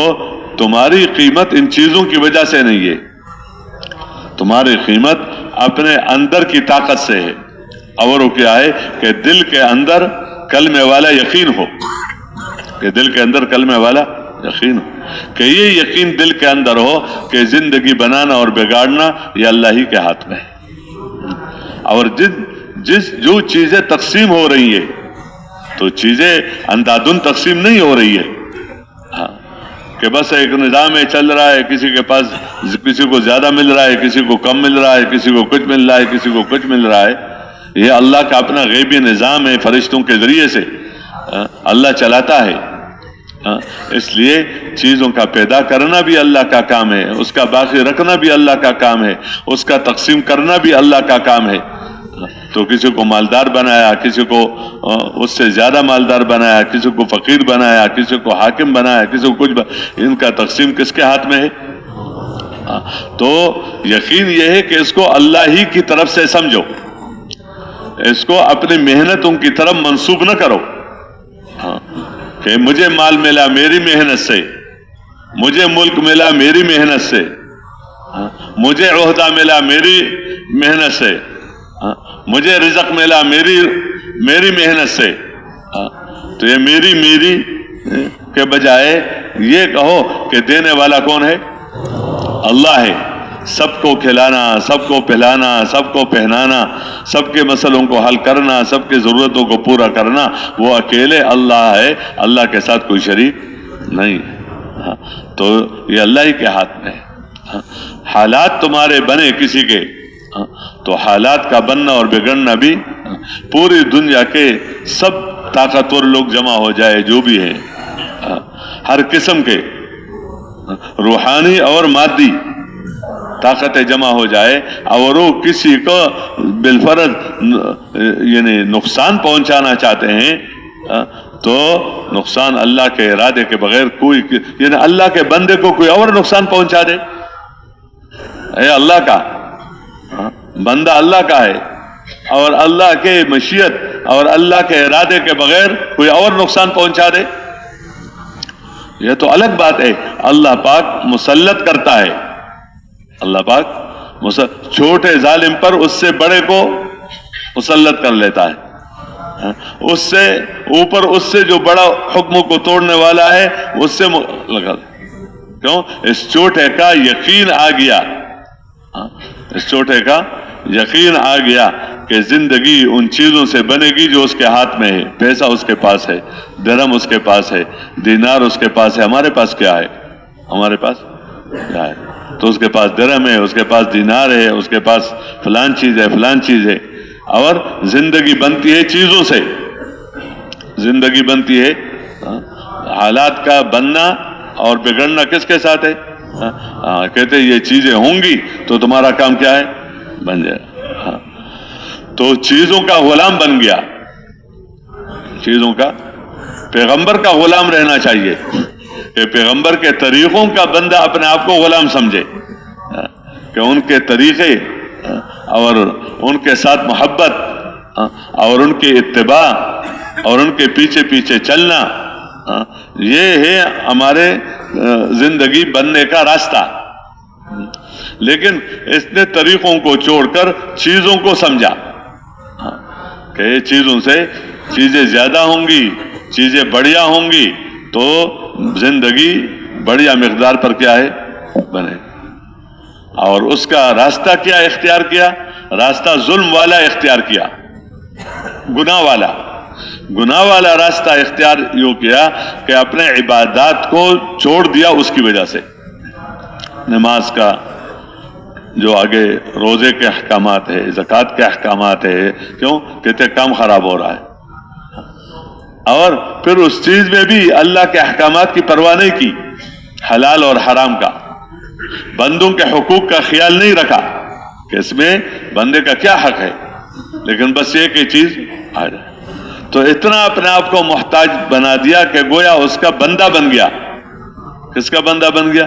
Speaker 1: تمہاری قیمت ان چیزوں کی وجہ سے نہیں ہے، تمہاری قیمت اپنے اندر کی طاقت سے ہے، اور وہ کیا ہے کہ دل کے اندر کلمے والا یقین ہو، کہ دل کے اندر کلمے والا یقین ہو، کہ یہ یقین دل کے اندر ہو کہ زندگی بنانا اور بگاڑنا یہ اللہ ہی کے ہاتھ میں ہے، اور جو چیزیں تقسیم ہو رہی ہے تو چیزیں اندھادھند تقسیم نہیں ہو رہی ہے، کہ بس ایک نظام ہے چل رہا ہے، کسی کے پاس کسی کو زیادہ مل رہا ہے، کسی کو کم مل رہا ہے، کسی کو کچھ مل رہا ہے، کسی کو کچھ مل رہا ہے۔ یہ اللہ کا اپنا غیبی نظام ہے، فرشتوں کے ذریعے سے اللہ چلاتا ہے۔ اس لیے چیزوں کا پیدا کرنا بھی اللہ کا کام ہے، اس کا باقی رکھنا بھی اللہ کا کام ہے، اس کا تقسیم کرنا بھی اللہ کا کام ہے۔ تو کسی کو مالدار بنایا، کسی کو اس سے زیادہ مالدار بنایا، کسی کو فقیر بنایا، کسی کو حاکم بنایا، کسی کو کچھ ان کا تقسیم کس کے ہاتھ میں ہے؟ تو یقین یہ ہے کہ اس کو اللہ ہی کی طرف سے سمجھو، اس کو اپنی محنتوں کی طرف منسوب نہ کرو کہ مجھے مال ملا میری محنت سے، مجھے ملک ملا میری محنت سے، مجھے عہدہ ملا میری محنت سے، مجھے رزق ملا میری محنت سے۔ تو یہ میری کے بجائے یہ کہو کہ دینے والا کون ہے؟ اللہ ہے، سب کو کھلانا، سب کو پلانا، سب کو پہنانا، سب کے مسئلوں کو حل کرنا، سب کی ضرورتوں کو پورا کرنا، وہ اکیلے اللہ ہے، اللہ کے ساتھ کوئی شریک نہیں ہے۔ تو یہ اللہ ہی کے ہاتھ میں ہے۔ حالات تمہارے بنے کسی کے، تو حالات کا بننا اور بگڑنا بھی پوری دنیا کے سب طاقتور لوگ جمع ہو جائے، جو بھی ہیں ہر قسم کے روحانی اور مادی طاقتیں جمع ہو جائے، اور وہ کسی کو بالفرض یعنی نقصان پہنچانا چاہتے ہیں، تو نقصان اللہ کے ارادے کے بغیر کوئی، یعنی اللہ کے بندے کو کوئی اور نقصان پہنچا دے، اے اللہ کا بندہ اللہ کا ہے، اور اللہ کے مشیت اور اللہ کے ارادے کے بغیر کوئی اور نقصان پہنچا دے، یہ تو الگ بات ہے۔ اللہ پاک مسلط کرتا ہے، اللہ پاک چھوٹے ظالم پر اس سے بڑے کو مسلط کر لیتا ہے، اس سے اوپر اس سے جو بڑا حکموں کو توڑنے والا ہے اس سے لگا، کیوں؟ اس چھوٹے کا یقین آ گیا، اس چھوٹے کا یقین آ گیا کہ زندگی ان چیزوں سے بنے گی جو اس کے ہاتھ میں ہے، پیسہ اس کے پاس ہے، درہم اس کے پاس ہے، دینار اس کے پاس ہے، ہمارے پاس کیا ہے؟ ہمارے پاس کیا ہے؟ تو اس کے پاس درہم ہے، اس کے پاس دینار ہے، اس کے پاس فلان چیز ہے، فلان چیز ہے، اور زندگی بنتی ہے چیزوں سے، زندگی بنتی ہے، حالات کا بننا اور بگڑنا کس کے ساتھ ہے؟ کہتے یہ چیزیں ہوں گی تو تمہارا کام کیا ہے؟ بن جائے۔ تو چیزوں کا غلام بن گیا، چیزوں کا، پیغمبر کا غلام رہنا چاہیے کہ پیغمبر کے طریقوں کا بندہ اپنے آپ کو غلام سمجھے، کہ ان کے طریقے اور ان کے ساتھ محبت اور ان کی اتباع اور ان کے پیچھے پیچھے چلنا، یہ ہے ہمارے زندگی بننے کا راستہ۔ لیکن اس نے طریقوں کو چھوڑ کر چیزوں کو سمجھا کہ چیزوں سے چیزیں زیادہ ہوں گی، چیزیں بڑھیا ہوں گی، تو زندگی بڑھیا مقدار پر کیا ہے؟ بنے، اور اس کا راستہ کیا اختیار کیا؟ راستہ ظلم والا اختیار کیا، گناہ والا، گناہ والا راستہ اختیار یوں کیا کہ اپنے عبادات کو چھوڑ دیا اس کی وجہ سے، نماز کا جو آگے روزے کے احکامات ہے، زکوٰۃ کے احکامات ہے، کیوں؟ کہتے کام خراب ہو رہا ہے، اور پھر اس چیز میں بھی اللہ کے احکامات کی پرواہ نہیں کی، حلال اور حرام کا، بندوں کے حقوق کا خیال نہیں رکھا کہ اس میں بندے کا کیا حق ہے، لیکن بس یہ کہ چیز آ جائے، تو اتنا اپنے آپ کو محتاج بنا دیا کہ گویا اس کا بندہ بن گیا۔ کس کا بندہ بن گیا؟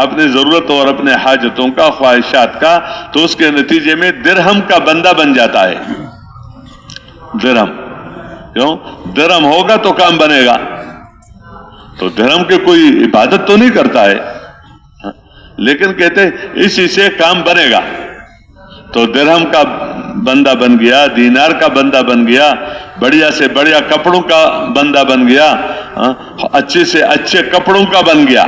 Speaker 1: اپنی ضرورت اور اپنے حاجتوں کا، خواہشات کا، تو اس کے نتیجے میں درہم کا بندہ بن جاتا ہے، درہم، کیوں؟ درہم ہوگا تو کام بنے گا، تو درہم کی کوئی عبادت تو نہیں کرتا ہے، لیکن کہتے اسی سے کام بنے گا، تو درہم کا بندہ بن گیا، دینار کا بندہ بن گیا، بڑھیا سے بڑھیا کپڑوں کا بندہ بن گیا، اچھے سے اچھے کپڑوں کا بن گیا،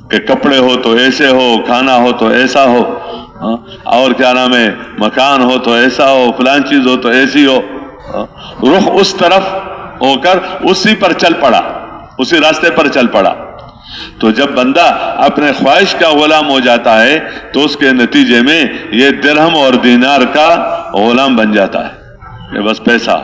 Speaker 1: کہ کپڑے ہو تو ایسے ہو، کھانا ہو تو ایسا ہو، اور کیا نام ہے، مکان ہو تو ایسا ہو، فلان چیز ہو تو ایسی ہو، رخ اس طرف ہو کر اسی پر چل پڑا، اسی راستے پر چل پڑا۔ تو جب بندہ اپنے خواہش کا غلام ہو جاتا ہے تو اس کے نتیجے میں یہ درہم اور دینار کا غلام بن جاتا ہے، یہ بس پیسہ،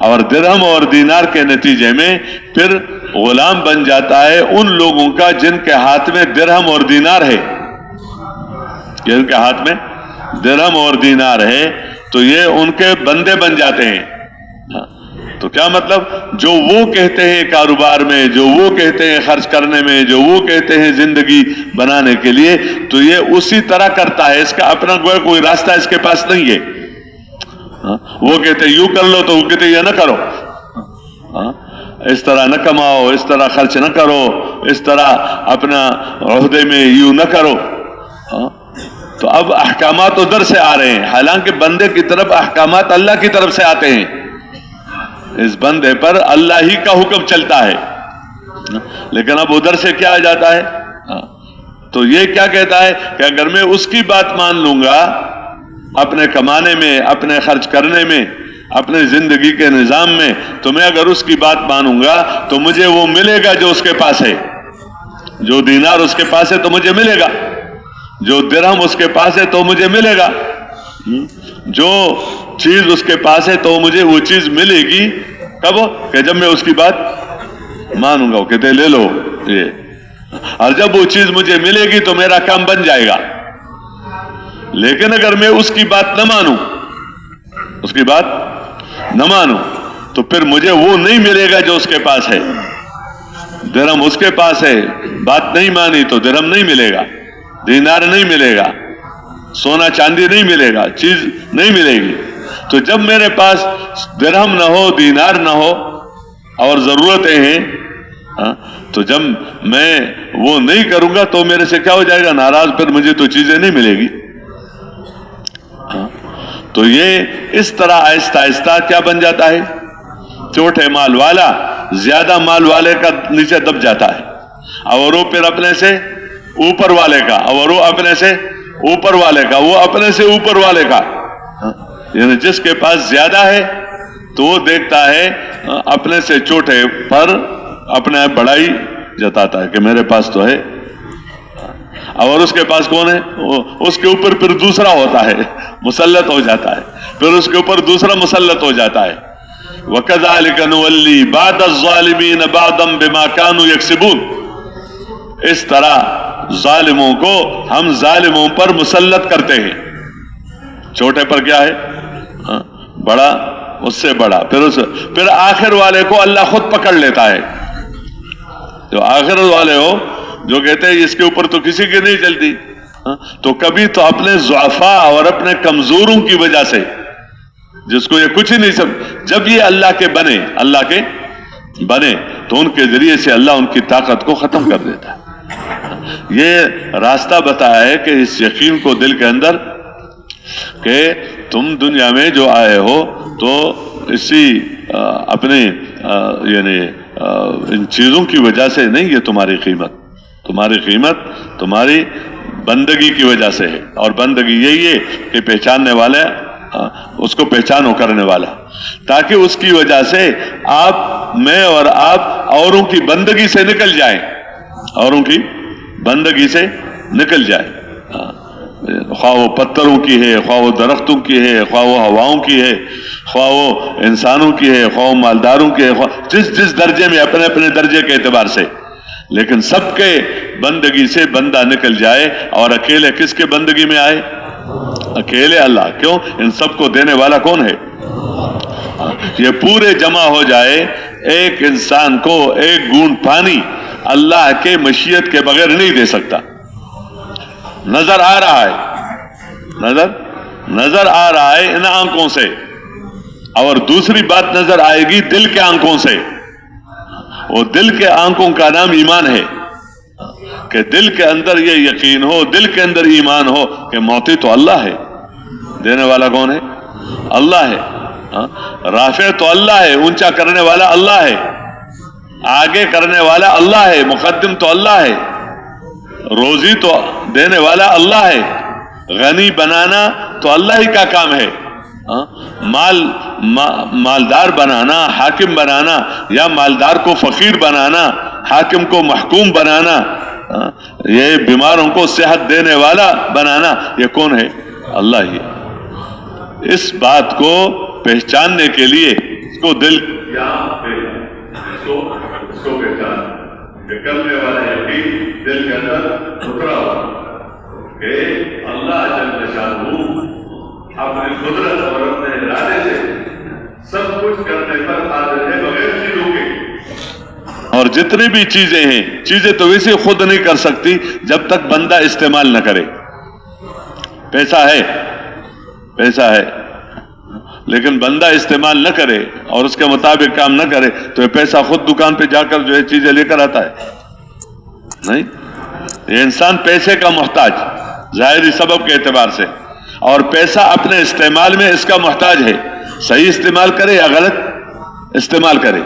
Speaker 1: اور درہم اور دینار کے نتیجے میں پھر غلام بن جاتا ہے ان لوگوں کا جن کے ہاتھ میں درہم اور دینار ہے، جن کے ہاتھ میں درہم اور دینار ہے تو یہ ان کے بندے بن جاتے ہیں۔ تو کیا مطلب؟ جو وہ کہتے ہیں کاروبار میں، جو وہ کہتے ہیں خرچ کرنے میں، جو وہ کہتے ہیں زندگی بنانے کے لیے، تو یہ اسی طرح کرتا ہے، اس کا اپنا کوئی راستہ اس کے پاس نہیں ہے۔ وہ کہتے ہیں یوں کر لو تو وہ کہتے ہیں یہ نہ کرو، اس طرح نہ کماؤ، اس طرح خرچ نہ کرو، اس طرح اپنا عہدے میں یوں نہ کرو۔ تو اب احکامات ادھر سے آ رہے ہیں، حالانکہ بندے کی طرف احکامات اللہ کی طرف سے آتے ہیں، اس بندے پر اللہ ہی کا حکم چلتا ہے، لیکن اب ادھر سے کیا آ جاتا ہے؟ تو یہ کیا کہتا ہے کہ اگر میں اس کی بات مان لوں گا اپنے کمانے میں، اپنے خرچ کرنے میں، اپنے زندگی کے نظام میں، تو میں اگر اس کی بات مانوں گا تو مجھے وہ ملے گا جو اس کے پاس ہے. جو دینار اس کے پاس ہے تو مجھے ملے گا، جو درہم اس کے پاس ہے تو مجھے ملے گا، جو چیز اس کے پاس ہے تو مجھے وہ چیز ملے گی. کب؟ کہ جب میں اس کی بات مانوں گا. وہ کہتے لے لو یہ، اور جب وہ چیز مجھے ملے گی تو میرا کام بن جائے گا. لیکن اگر میں اس کی بات نہ مانوں، اس کی بات نہ مانوں، تو پھر مجھے وہ نہیں ملے گا جو اس کے پاس ہے. درہم اس کے پاس ہے، بات نہیں مانی تو درہم نہیں ملے گا، دینار نہیں ملے گا، سونا چاندی نہیں ملے گا، چیز نہیں ملے گی. تو جب میرے پاس درہم نہ ہو، دینار نہ ہو اور ضرورتیں ہیں، تو جب میں وہ نہیں کروں گا تو میرے سے کیا ہو جائے گا؟ ناراض. پھر مجھے تو چیزیں نہیں ملے گی. تو یہ اس طرح آہستہ آہستہ کیا بن جاتا ہے؟ چھوٹے مال والا زیادہ مال والے کا نیچے دب جاتا ہے، اور وہ پھر اپنے سے اوپر والے کا، اور وہ اپنے سے اوپر والے کا، وہ اپنے سے اوپر والے کا. یعنی جس کے پاس زیادہ ہے تو وہ دیکھتا ہے اپنے سے چھوٹے پر اپنے بڑائی جتاتا ہے کہ میرے پاس تو ہے، اور اس کے پاس کون ہے؟ اس کے اوپر پھر دوسرا ہوتا ہے، مسلط ہو جاتا ہے، پھر اس کے اوپر دوسرا مسلط ہو جاتا ہے. وَكَذَلِكَ نُوَلِّي بَعْضَ الظَّالِمِينَ بَعْضًا بِمَا كَانُوا يَكْسِبُونَ. اس طرح ظالموں کو ہم ظالموں پر مسلط کرتے ہیں. چھوٹے پر کیا ہے؟ بڑا اس سے بڑا. پھر آخر والے کو اللہ خود پکڑ لیتا ہے. جو آخر والے ہو جو کہتے ہیں اس کے اوپر تو کسی کی نہیں چلتی، تو کبھی تو اپنے ضعفاء اور اپنے کمزوروں کی وجہ سے، جس کو یہ کچھ ہی نہیں جب یہ اللہ کے بنے تو ان کے ذریعے سے اللہ ان کی طاقت کو ختم کر دیتا ہے. یہ راستہ بتایا ہے کہ اس یقین کو دل کے اندر کہ تم دنیا میں جو آئے ہو تو اسی اپنے یعنی ان چیزوں کی وجہ سے نہیں، یہ تمہاری قیمت تمہاری بندگی کی وجہ سے ہے. اور بندگی یہی ہے کہ پہچاننے والے اس کو پہچانو کرنے والا، تاکہ اس کی وجہ سے میں اور آپ اوروں کی بندگی سے نکل جائیں، اوروں کی بندگی سے نکل جائیں. خواہ وہ پتھروں کی ہے، خواہ وہ درختوں کی ہے، خواہ وہ ہواؤں کی ہے، خواہ وہ انسانوں کی ہے، خواہ وہ مالداروں کی ہے، جس درجے میں اپنے اپنے درجے کے اعتبار سے، لیکن سب کے بندگی سے بندہ نکل جائے. اور اکیلے کس کے بندگی میں آئے؟ اکیلے اللہ. کیوں؟ ان سب کو دینے والا کون ہے؟ یہ پورے جمع ہو جائے. ایک انسان کو ایک گھونٹ پانی اللہ کے مشیت کے بغیر نہیں دے سکتا. نظر آ رہا ہے، نظر آ رہا ہے ان آنکھوں سے، اور دوسری بات نظر آئے گی دل کے آنکھوں سے. وہ دل کے آنکھوں کا نام ایمان ہے، کہ دل کے اندر یہ یقین ہو، دل کے اندر ایمان ہو کہ موتی تو اللہ ہے، دینے والا کون ہے؟ اللہ ہے. رافع تو اللہ ہے، اونچا کرنے والا اللہ ہے، آگے کرنے والا اللہ ہے، مقدم تو اللہ ہے، روزی تو دینے والا اللہ ہے، غنی بنانا تو اللہ ہی کا کام ہے. مالدار بنانا، حاکم بنانا، یا مالدار کو فقیر بنانا، حاکم کو محکوم بنانا، یہ بیماروں کو صحت دینے والا بنانا، یہ کون ہے؟ اللہ ہی. اس بات کو پہچاننے کے لیے اس کو دل کو پہچان کرنے والا یقین دل کے اندر اترا ہو کہ اللہ جل شانہ اپنی قدرت اور اپنے ارادے سے سب کچھ کرنے پر قادر ہے بغیر چیزوں کے. اور جتنی بھی چیزیں ہیں، چیزیں تو ویسے خود نہیں کر سکتی جب تک بندہ استعمال نہ کرے. پیسہ ہے لیکن بندہ استعمال نہ کرے اور اس کے مطابق کام نہ کرے تو یہ پیسہ خود دکان پہ جا کر جو ہے چیزیں لے کر آتا ہے؟ نہیں. یہ انسان پیسے کا محتاج ظاہری سبب کے اعتبار سے، اور پیسہ اپنے استعمال میں اس کا محتاج ہے، صحیح استعمال کرے یا غلط استعمال کرے.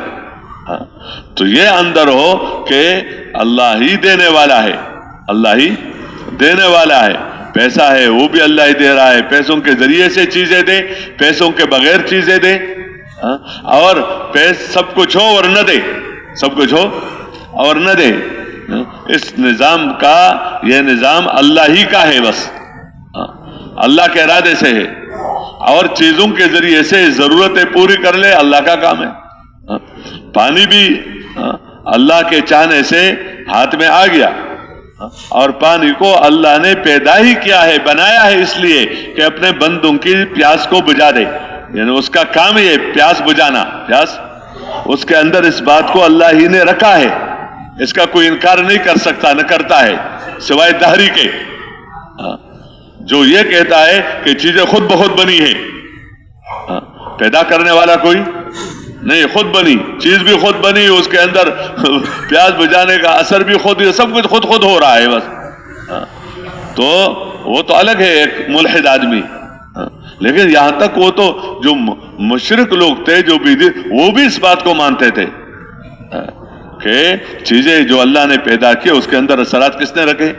Speaker 1: تو یہ اندر ہو کہ اللہ ہی دینے والا ہے، اللہ ہی دینے والا ہے. پیسہ ہے وہ بھی اللہ ہی دے رہا ہے. پیسوں کے ذریعے سے چیزیں دے, پیسوں کے بغیر چیزیں دے, اور سب کچھ ہو اور نہ دے, سب کچھ ہو اور نہ دے. اس نظام کا, یہ نظام اللہ ہی کا ہے, بس اللہ کے ارادے سے ہے. اور چیزوں کے ذریعے سے ضرورتیں پوری کر لے, اللہ کا کام ہے. پانی بھی اللہ کے چاہنے سے ہاتھ میں آ گیا, اور پانی کو اللہ نے پیدا ہی کیا ہے, بنایا ہے اس لیے کہ اپنے بندوں کی پیاس کو بجھا دے. یعنی اس کا کام یہ پیاس بجھانا, پیاس اس کے اندر اس بات کو اللہ ہی نے رکھا ہے. اس کا کوئی انکار نہیں کر سکتا, نہ کرتا ہے سوائے دہری کے. جو یہ کہتا ہے کہ چیزیں خود بخود بنی ہے, پیدا کرنے والا کوئی نہیں, خود بنی چیز بھی خود بنی, اس کے اندر پیاس بجھانے کا اثر بھی خود, سب کچھ خود خود ہو رہا ہے بس. تو وہ تو الگ ہے ایک ملحد آدمی, لیکن یہاں تک وہ تو جو مشرک لوگ تھے, جو بھی وہ بھی اس بات کو مانتے تھے کہ چیزیں جو اللہ نے پیدا کی اس کے اندر اثرات کس نے رکھے.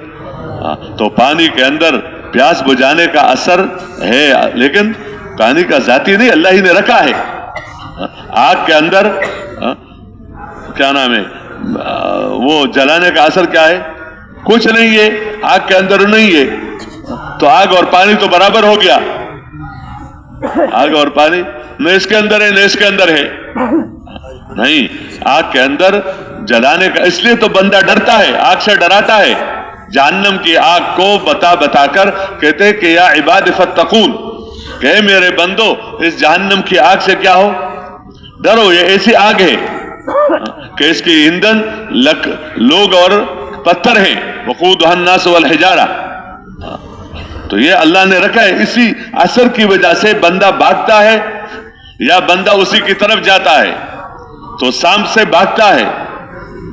Speaker 1: تو پانی کے اندر پیاس بجھانے کا اثر ہے, لیکن پانی کا ذاتی نہیں, اللہ ہی نے رکھا ہے. آگ کے اندر کیا نام ہے, وہ جلانے کا اثر کیا ہے, کچھ نہیں ہے, آگ کے اندر نہیں ہے. تو آگ اور پانی تو برابر ہو گیا, آگ اور پانی نہ اس کے اندر ہے نہ اس کے اندر ہے. نہیں, آگ کے اندر جلانے کا, اس لیے تو بندہ ڈرتا ہے, آگ سے ڈراتا ہے. جہنم کی آگ کو بتا بتا کر کہتے کہ یا عباد فتقون, کہ میرے بندو اس جہنم کی آگ سے کیا ہو, ڈرو. یہ ایسی آگ ہے کہ اس کی ایندھن لوگ اور پتھر ہیں, وقودها الناس والحجارہ. تو یہ اللہ نے رکھا ہے. اسی اثر کی وجہ سے بندہ بھاگتا ہے, یا بندہ اسی کی طرف جاتا ہے. تو سانپ سے بھاگتا ہے,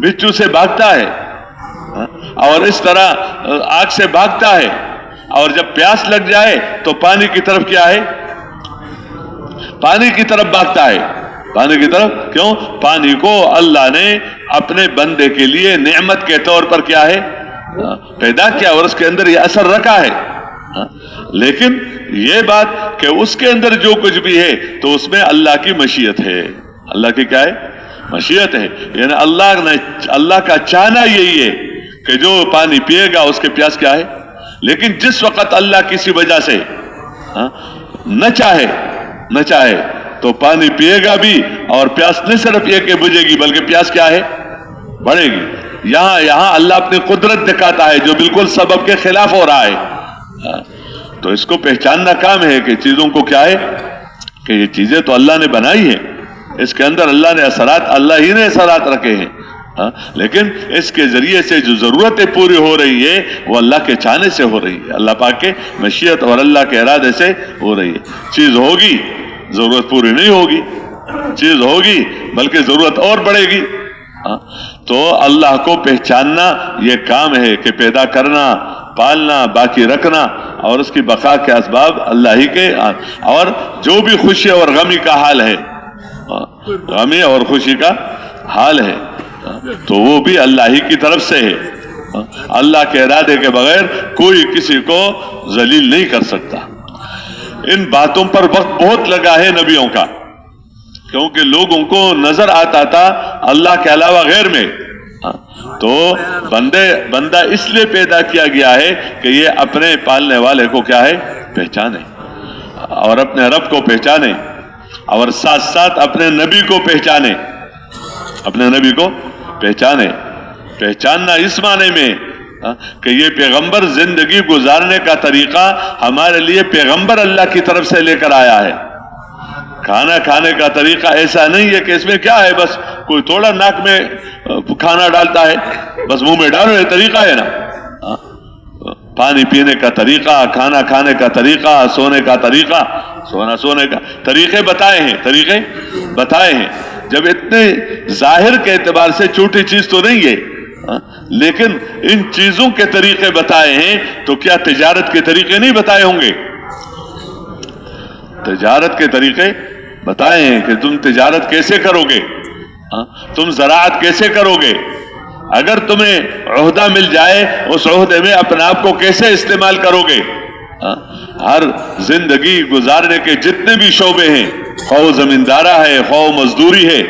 Speaker 1: بچھو سے بھاگتا ہے, اور اس طرح آگ سے بھاگتا ہے. اور جب پیاس لگ جائے تو پانی کی طرف کیا ہے, پانی کی طرف بھاگتا ہے. پانی کی طرف کیوں, پانی کو اللہ نے اپنے بندے کے لیے نعمت کے طور پر کیا ہے, پیدا کیا, اور اس کے اندر یہ اثر رکھا ہے. لیکن یہ بات کہ اس کے اندر جو کچھ بھی ہے تو اس میں اللہ کی مشیت ہے. اللہ کی کیا ہے, مشیت ہے. یعنی اللہ کا چاہنا یہی ہے کہ جو پانی پیے گا اس کے پیاس کیا ہے. لیکن جس وقت اللہ کسی وجہ سے نہ چاہے تو پانی پیے گا بھی, اور پیاس نہیں صرف یہ کہ بجھے گی بلکہ پیاس کیا ہے, بڑھے گی. یہاں اللہ اپنی قدرت دکھاتا ہے جو بالکل سبب کے خلاف ہو رہا ہے. تو اس کو پہچاننا کام ہے کہ چیزوں کو کیا ہے, کہ یہ چیزیں تو اللہ نے بنائی ہیں, اس کے اندر اللہ نے اثرات, اللہ ہی نے اثرات رکھے ہیں. لیکن اس کے ذریعے سے جو ضرورتیں پوری ہو رہی ہے وہ اللہ کے چاہنے سے ہو رہی ہے, اللہ پاک کے مشیت اور اللہ کے ارادے سے ہو رہی ہے. چیز ہوگی ضرورت پوری نہیں ہوگی, چیز ہوگی بلکہ ضرورت اور بڑھے گی. تو اللہ کو پہچاننا یہ کام ہے کہ پیدا کرنا, پالنا, باقی رکھنا, اور اس کی بقا کے اسباب اللہ ہی کے. اور جو بھی خوشی اور غمی کا حال ہے, غمی اور خوشی کا حال ہے, تو وہ بھی اللہ ہی کی طرف سے ہے. اللہ کے ارادے کے بغیر کوئی کسی کو ذلیل نہیں کر سکتا. ان باتوں پر وقت بہت لگا ہے نبیوں کا, کیونکہ لوگوں کو نظر آتا تھا اللہ کے علاوہ غیر میں. تو بندہ اس لیے پیدا کیا گیا ہے کہ یہ اپنے پالنے والے کو کیا ہے, پہچانے, اور اپنے رب کو پہچانے, اور ساتھ ساتھ اپنے نبی کو پہچانے. اپنے نبی کو پہچاننا اس معنی میں کہ یہ پیغمبر زندگی گزارنے کا طریقہ ہمارے لیے پیغمبر اللہ کی طرف سے لے کر آیا ہے. کھانا کھانے کا طریقہ ایسا نہیں ہے کہ اس میں کیا ہے, بس کوئی تھوڑا ناک میں کھانا ڈالتا ہے, بس منہ میں ڈالو, یہ طریقہ ہے نا. پانی پینے کا طریقہ, کھانا کھانے کا طریقہ, سونے کا طریقہ, سونے کا طریقے بتائے ہیں. جب اتنے ظاہر کے اعتبار سے چھوٹی چیز تو نہیں ہے, لیکن ان چیزوں کے طریقے بتائے ہیں, تو کیا تجارت کے طریقے نہیں بتائے ہوں گے؟ تجارت کے طریقے بتائے ہیں کہ تم تجارت کیسے کرو گے, تم زراعت کیسے کرو گے, اگر تمہیں عہدہ مل جائے اس عہدے میں اپنے آپ کو کیسے استعمال کرو گے؟ ہر زندگی گزارنے کے جتنے بھی شعبے ہیں، خواہ زمیندارہ ہے، خواہ مزدوری ہے،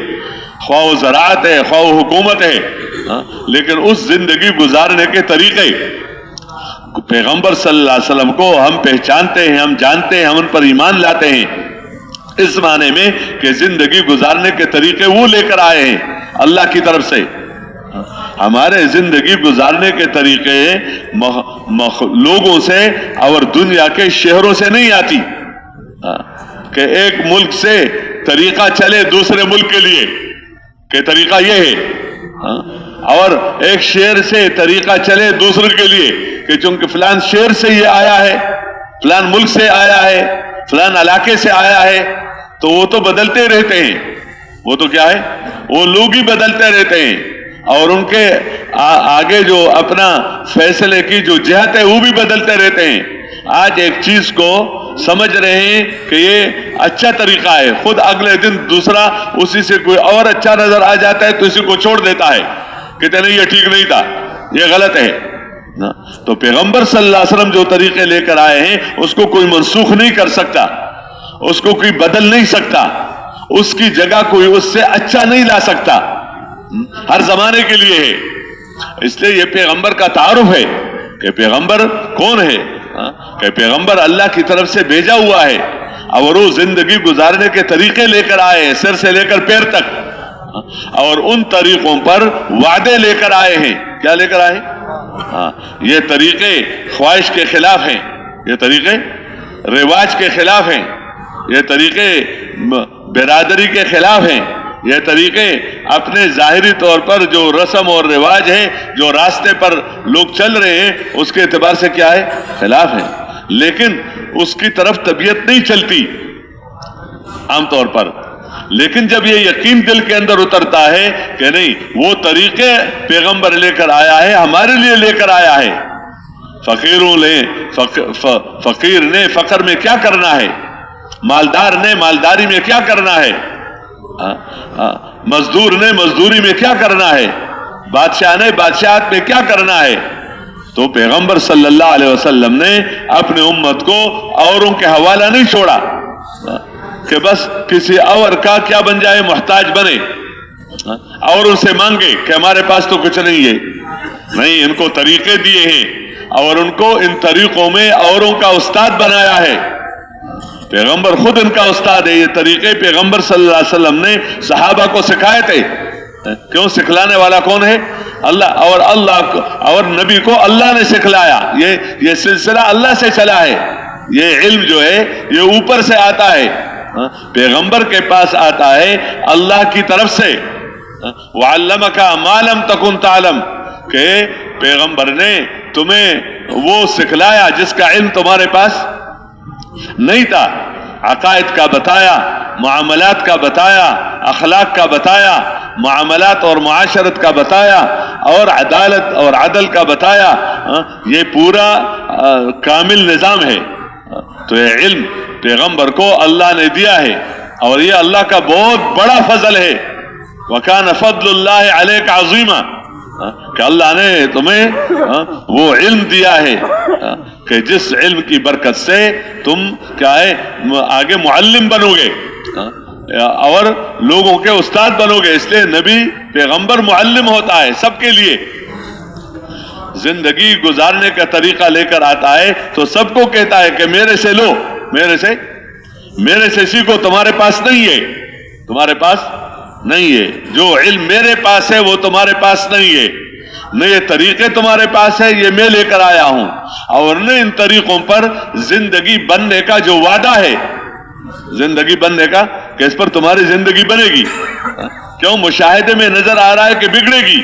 Speaker 1: خواہ زراعت ہے، خواہ حکومت ہے، لیکن اس زندگی گزارنے کے طریقے پیغمبر صلی اللہ علیہ وسلم کو ہم پہچانتے ہیں، ہم جانتے ہیں، ہم ان پر ایمان لاتے ہیں، اس معنی میں کہ زندگی گزارنے کے طریقے وہ لے کر آئے ہیں اللہ کی طرف سے۔ ہمارے زندگی گزارنے کے طریقے لوگوں سے اور دنیا کے شہروں سے نہیں آتی کہ ایک ملک سے طریقہ چلے دوسرے ملک کے لیے کہ طریقہ یہ ہے، اور ایک شہر سے طریقہ چلے دوسرے کے لیے کہ چونکہ فلان شہر سے یہ آیا ہے، فلان ملک سے آیا ہے، فلان علاقے سے آیا ہے، تو وہ تو بدلتے رہتے ہیں، وہ تو کیا ہے، وہ لوگ ہی بدلتے رہتے ہیں، اور ان کے آگے جو اپنا فیصلے کی جو جہت ہے وہ بھی بدلتے رہتے ہیں۔ آج ایک چیز کو سمجھ رہے ہیں کہ یہ اچھا طریقہ ہے، خود اگلے دن دوسرا اسی سے کوئی اور اچھا نظر آ جاتا ہے تو اسی کو چھوڑ دیتا ہے، کہتے نہیں یہ ٹھیک نہیں تھا، یہ غلط ہے۔ تو پیغمبر صلی اللہ علیہ وسلم جو طریقے لے کر آئے ہیں اس کو کوئی منسوخ نہیں کر سکتا، اس کو کوئی بدل نہیں سکتا، اس کی جگہ کوئی اس سے اچھا نہیں لا سکتا، ہر زمانے کے لیے ہے۔ اس لیے یہ پیغمبر کا تعارف ہے کہ پیغمبر کون ہے، کہ پیغمبر اللہ کی طرف سے بھیجا ہوا ہے، اور وہ زندگی گزارنے کے طریقے لے کر آئے ہیں سر سے لے کر پیر تک، اور ان طریقوں پر وعدے لے کر آئے ہیں۔ کیا لے کر آئے ہیں؟ یہ طریقے خواہش کے خلاف ہیں، یہ طریقے رواج کے خلاف ہیں، یہ طریقے برادری کے خلاف ہیں، یہ طریقے اپنے ظاہری طور پر جو رسم اور رواج ہیں، جو راستے پر لوگ چل رہے ہیں اس کے اعتبار سے کیا ہے، خلاف ہیں، لیکن اس کی طرف طبیعت نہیں چلتی عام طور پر۔ لیکن جب یہ یقین دل کے اندر اترتا ہے کہ نہیں وہ طریقے پیغمبر لے کر آیا ہے، ہمارے لیے لے کر آیا ہے، فقیر نے فقر میں کیا کرنا ہے، مالدار نے مالداری میں کیا کرنا ہے، مزدور نے مزدوری میں کیا کرنا ہے، بادشاہ نے بادشاہت میں کیا کرنا ہے۔ تو پیغمبر صلی اللہ علیہ وسلم نے اپنے امت کو اوروں کے حوالہ نہیں چھوڑا کہ بس کسی اور کا کیا بن جائے، محتاج بنے، اوروں سے مانگے کہ ہمارے پاس تو کچھ نہیں ہے، نہیں، ان کو طریقے دیے ہیں اور ان کو ان طریقوں میں اوروں کا استاد بنایا ہے۔ پیغمبر خود ان کا استاد ہے، یہ طریقے پیغمبر صلی اللہ علیہ وسلم نے صحابہ کو سکھائے تھے۔ کیوں؟ سکھلانے والا کون ہے؟ اللہ، اور اللہ اور نبی کو اللہ نے سکھلایا، یہ سلسلہ اللہ سے چلا ہے، یہ علم جو ہے یہ اوپر سے آتا ہے، پیغمبر کے پاس آتا ہے اللہ کی طرف سے۔ وَعَلَّمَكَ مَا لَمْ تَكُنْ تَعْلَمْ، کہ پیغمبر نے تمہیں وہ سکھلایا جس کا علم تمہارے پاس نہیں تھا، عقائد کا بتایا، معاملات کا بتایا، اخلاق کا بتایا، معاملات اور معاشرت کا بتایا، اور عدالت اور عدل کا بتایا، یہ پورا کامل نظام ہے۔ تو یہ علم پیغمبر کو اللہ نے دیا ہے، اور یہ اللہ کا بہت بڑا فضل ہے۔ وَكَانَ فَضْلُ اللَّهِ عَلَيْكَ عَظِيمًا، کہ اللہ نے تمہیں وہ علم دیا ہے کہ جس علم کی برکت سے تم کیا ہے آگے معلم بنو گے اور لوگوں کے استاد بنو گے۔ اس لیے نبی پیغمبر معلم ہوتا ہے سب کے لیے، زندگی گزارنے کا طریقہ لے کر آتا ہے تو سب کو کہتا ہے کہ میرے سے لو، میرے سے سیکھو، تمہارے پاس نہیں ہے، تمہارے پاس نہیں ہے، جو علم میرے پاس ہے وہ تمہارے پاس نہیں ہے، نہ یہ طریقے تمہارے پاس ہے، یہ میں لے کر آیا ہوں، اور نہ ان طریقوں پر زندگی بننے کا جو وعدہ ہے، زندگی بننے کا کہ اس پر تمہاری زندگی بنے گی، کیوں؟ مشاہدے میں نظر آ رہا ہے کہ بگڑے گی،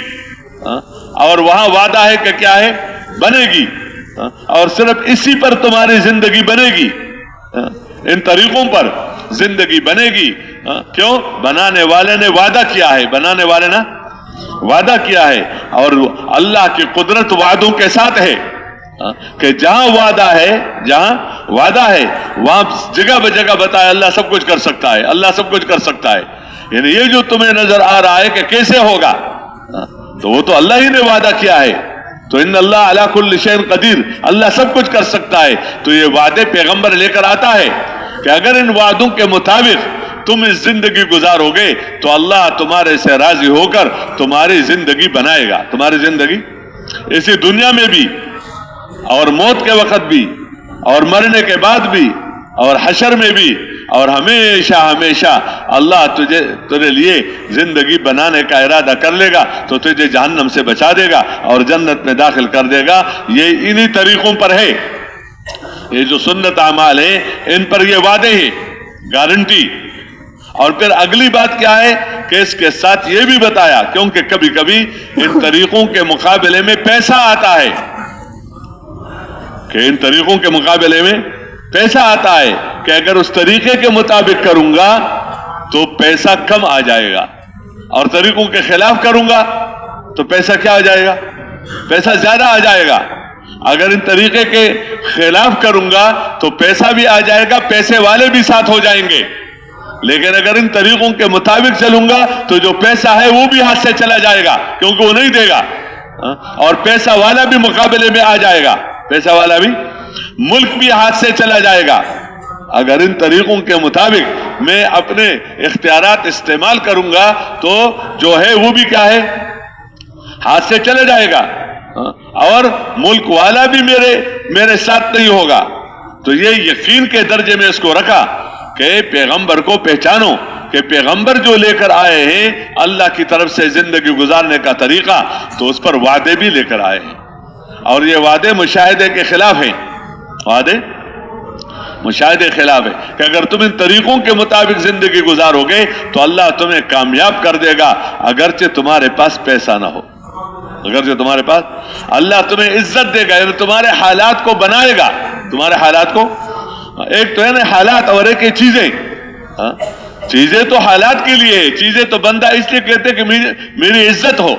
Speaker 1: اور وہاں وعدہ ہے کہ کیا ہے، بنے گی، اور صرف اسی پر تمہاری زندگی بنے گی، ان طریقوں پر زندگی بنے گی۔ کیوں؟ بنانے والے نے وعدہ کیا ہے، بنانے والے نے وعدہ کیا ہے، اور اللہ کی قدرت وعدوں کے ساتھ ہے کہ جہاں وعدہ ہے وہاں جگہ بہ جگہ بتایا اللہ سب کچھ کر سکتا ہے، اللہ سب کچھ کر سکتا ہے۔ یعنی یہ جو تمہیں نظر آ رہا ہے کہ کیسے ہوگا، تو وہ تو اللہ ہی نے وعدہ کیا ہے. تو ان اللہ علی کل شیء قدیر، اللہ سب کچھ کر سکتا ہے. تو یہ وعدے پیغمبر لے کر آتا ہے کہ اگر ان وعدوں کے مطابق تم اس زندگی گزارو گے تو اللہ تمہارے سے راضی ہو کر تمہاری زندگی بنائے گا. تمہاری زندگی اسی دنیا میں بھی اور موت کے وقت بھی اور مرنے کے بعد بھی اور حشر میں بھی، اور ہمیشہ ہمیشہ اللہ تجھے لیے زندگی بنانے کا ارادہ کر لے گا تو تجھے جہنم سے بچا دے گا اور جنت میں داخل کر دے گا. یہ انہی طریقوں پر ہے. یہ جو سنت اعمال ہیں ان پر یہ وعدے ہیں، گارنٹی. اور پھر اگلی بات کیا ہے کہ اس کے ساتھ یہ بھی بتایا، کیونکہ کبھی کبھی ان طریقوں کے مقابلے میں پیسہ آتا ہے، کہ ان طریقوں کے مقابلے میں پیسہ آتا ہے کہ اگر اس طریقے کے مطابق کروں گا تو پیسہ کم آ جائے گا، اور طریقوں کے خلاف کروں گا تو پیسہ کیا آ جائے گا؟ پیسہ زیادہ آ جائے گا. اگر ان طریقے کے خلاف کروں گا تو پیسہ بھی آ جائے گا، پیسے والے بھی ساتھ ہو جائیں گے. لیکن اگر ان طریقوں کے مطابق چلوں گا تو جو پیسہ ہے وہ بھی ہاتھ سے چلا جائے گا، کیونکہ وہ نہیں دے گا، اور پیسہ والا بھی مقابلے میں آ جائے گا، پیسہ والا بھی، ملک بھی ہاتھ سے چلا جائے گا. اگر ان طریقوں کے مطابق میں اپنے اختیارات استعمال کروں گا تو جو ہے وہ بھی کیا ہے؟ ہاتھ سے چلے جائے گا، اور ملک والا بھی میرے ساتھ نہیں ہوگا. تو یہ یقین کے درجے میں اس کو رکھا کہ پیغمبر کو پہچانو کہ پیغمبر جو لے کر آئے ہیں اللہ کی طرف سے زندگی گزارنے کا طریقہ، تو اس پر وعدے بھی لے کر آئے ہیں، اور یہ وعدے مشاہدے کے خلاف ہیں. وعدے مشاہدے خلاف ہے کہ اگر تم ان طریقوں کے مطابق زندگی گزارو گے تو اللہ تمہیں کامیاب کر دے گا، اگرچہ تمہارے پاس پیسہ نہ ہو. اگرچہ تمہارے پاس، اللہ تمہیں عزت دے گا، یعنی تمہارے حالات کو بنائے گا. تمہارے حالات کو، ایک تو ہے نا حالات، اور ایک چیزیں. چیزیں تو حالات کے لیے، چیزیں تو بندہ اس لیے کہتے کہ میری عزت ہو.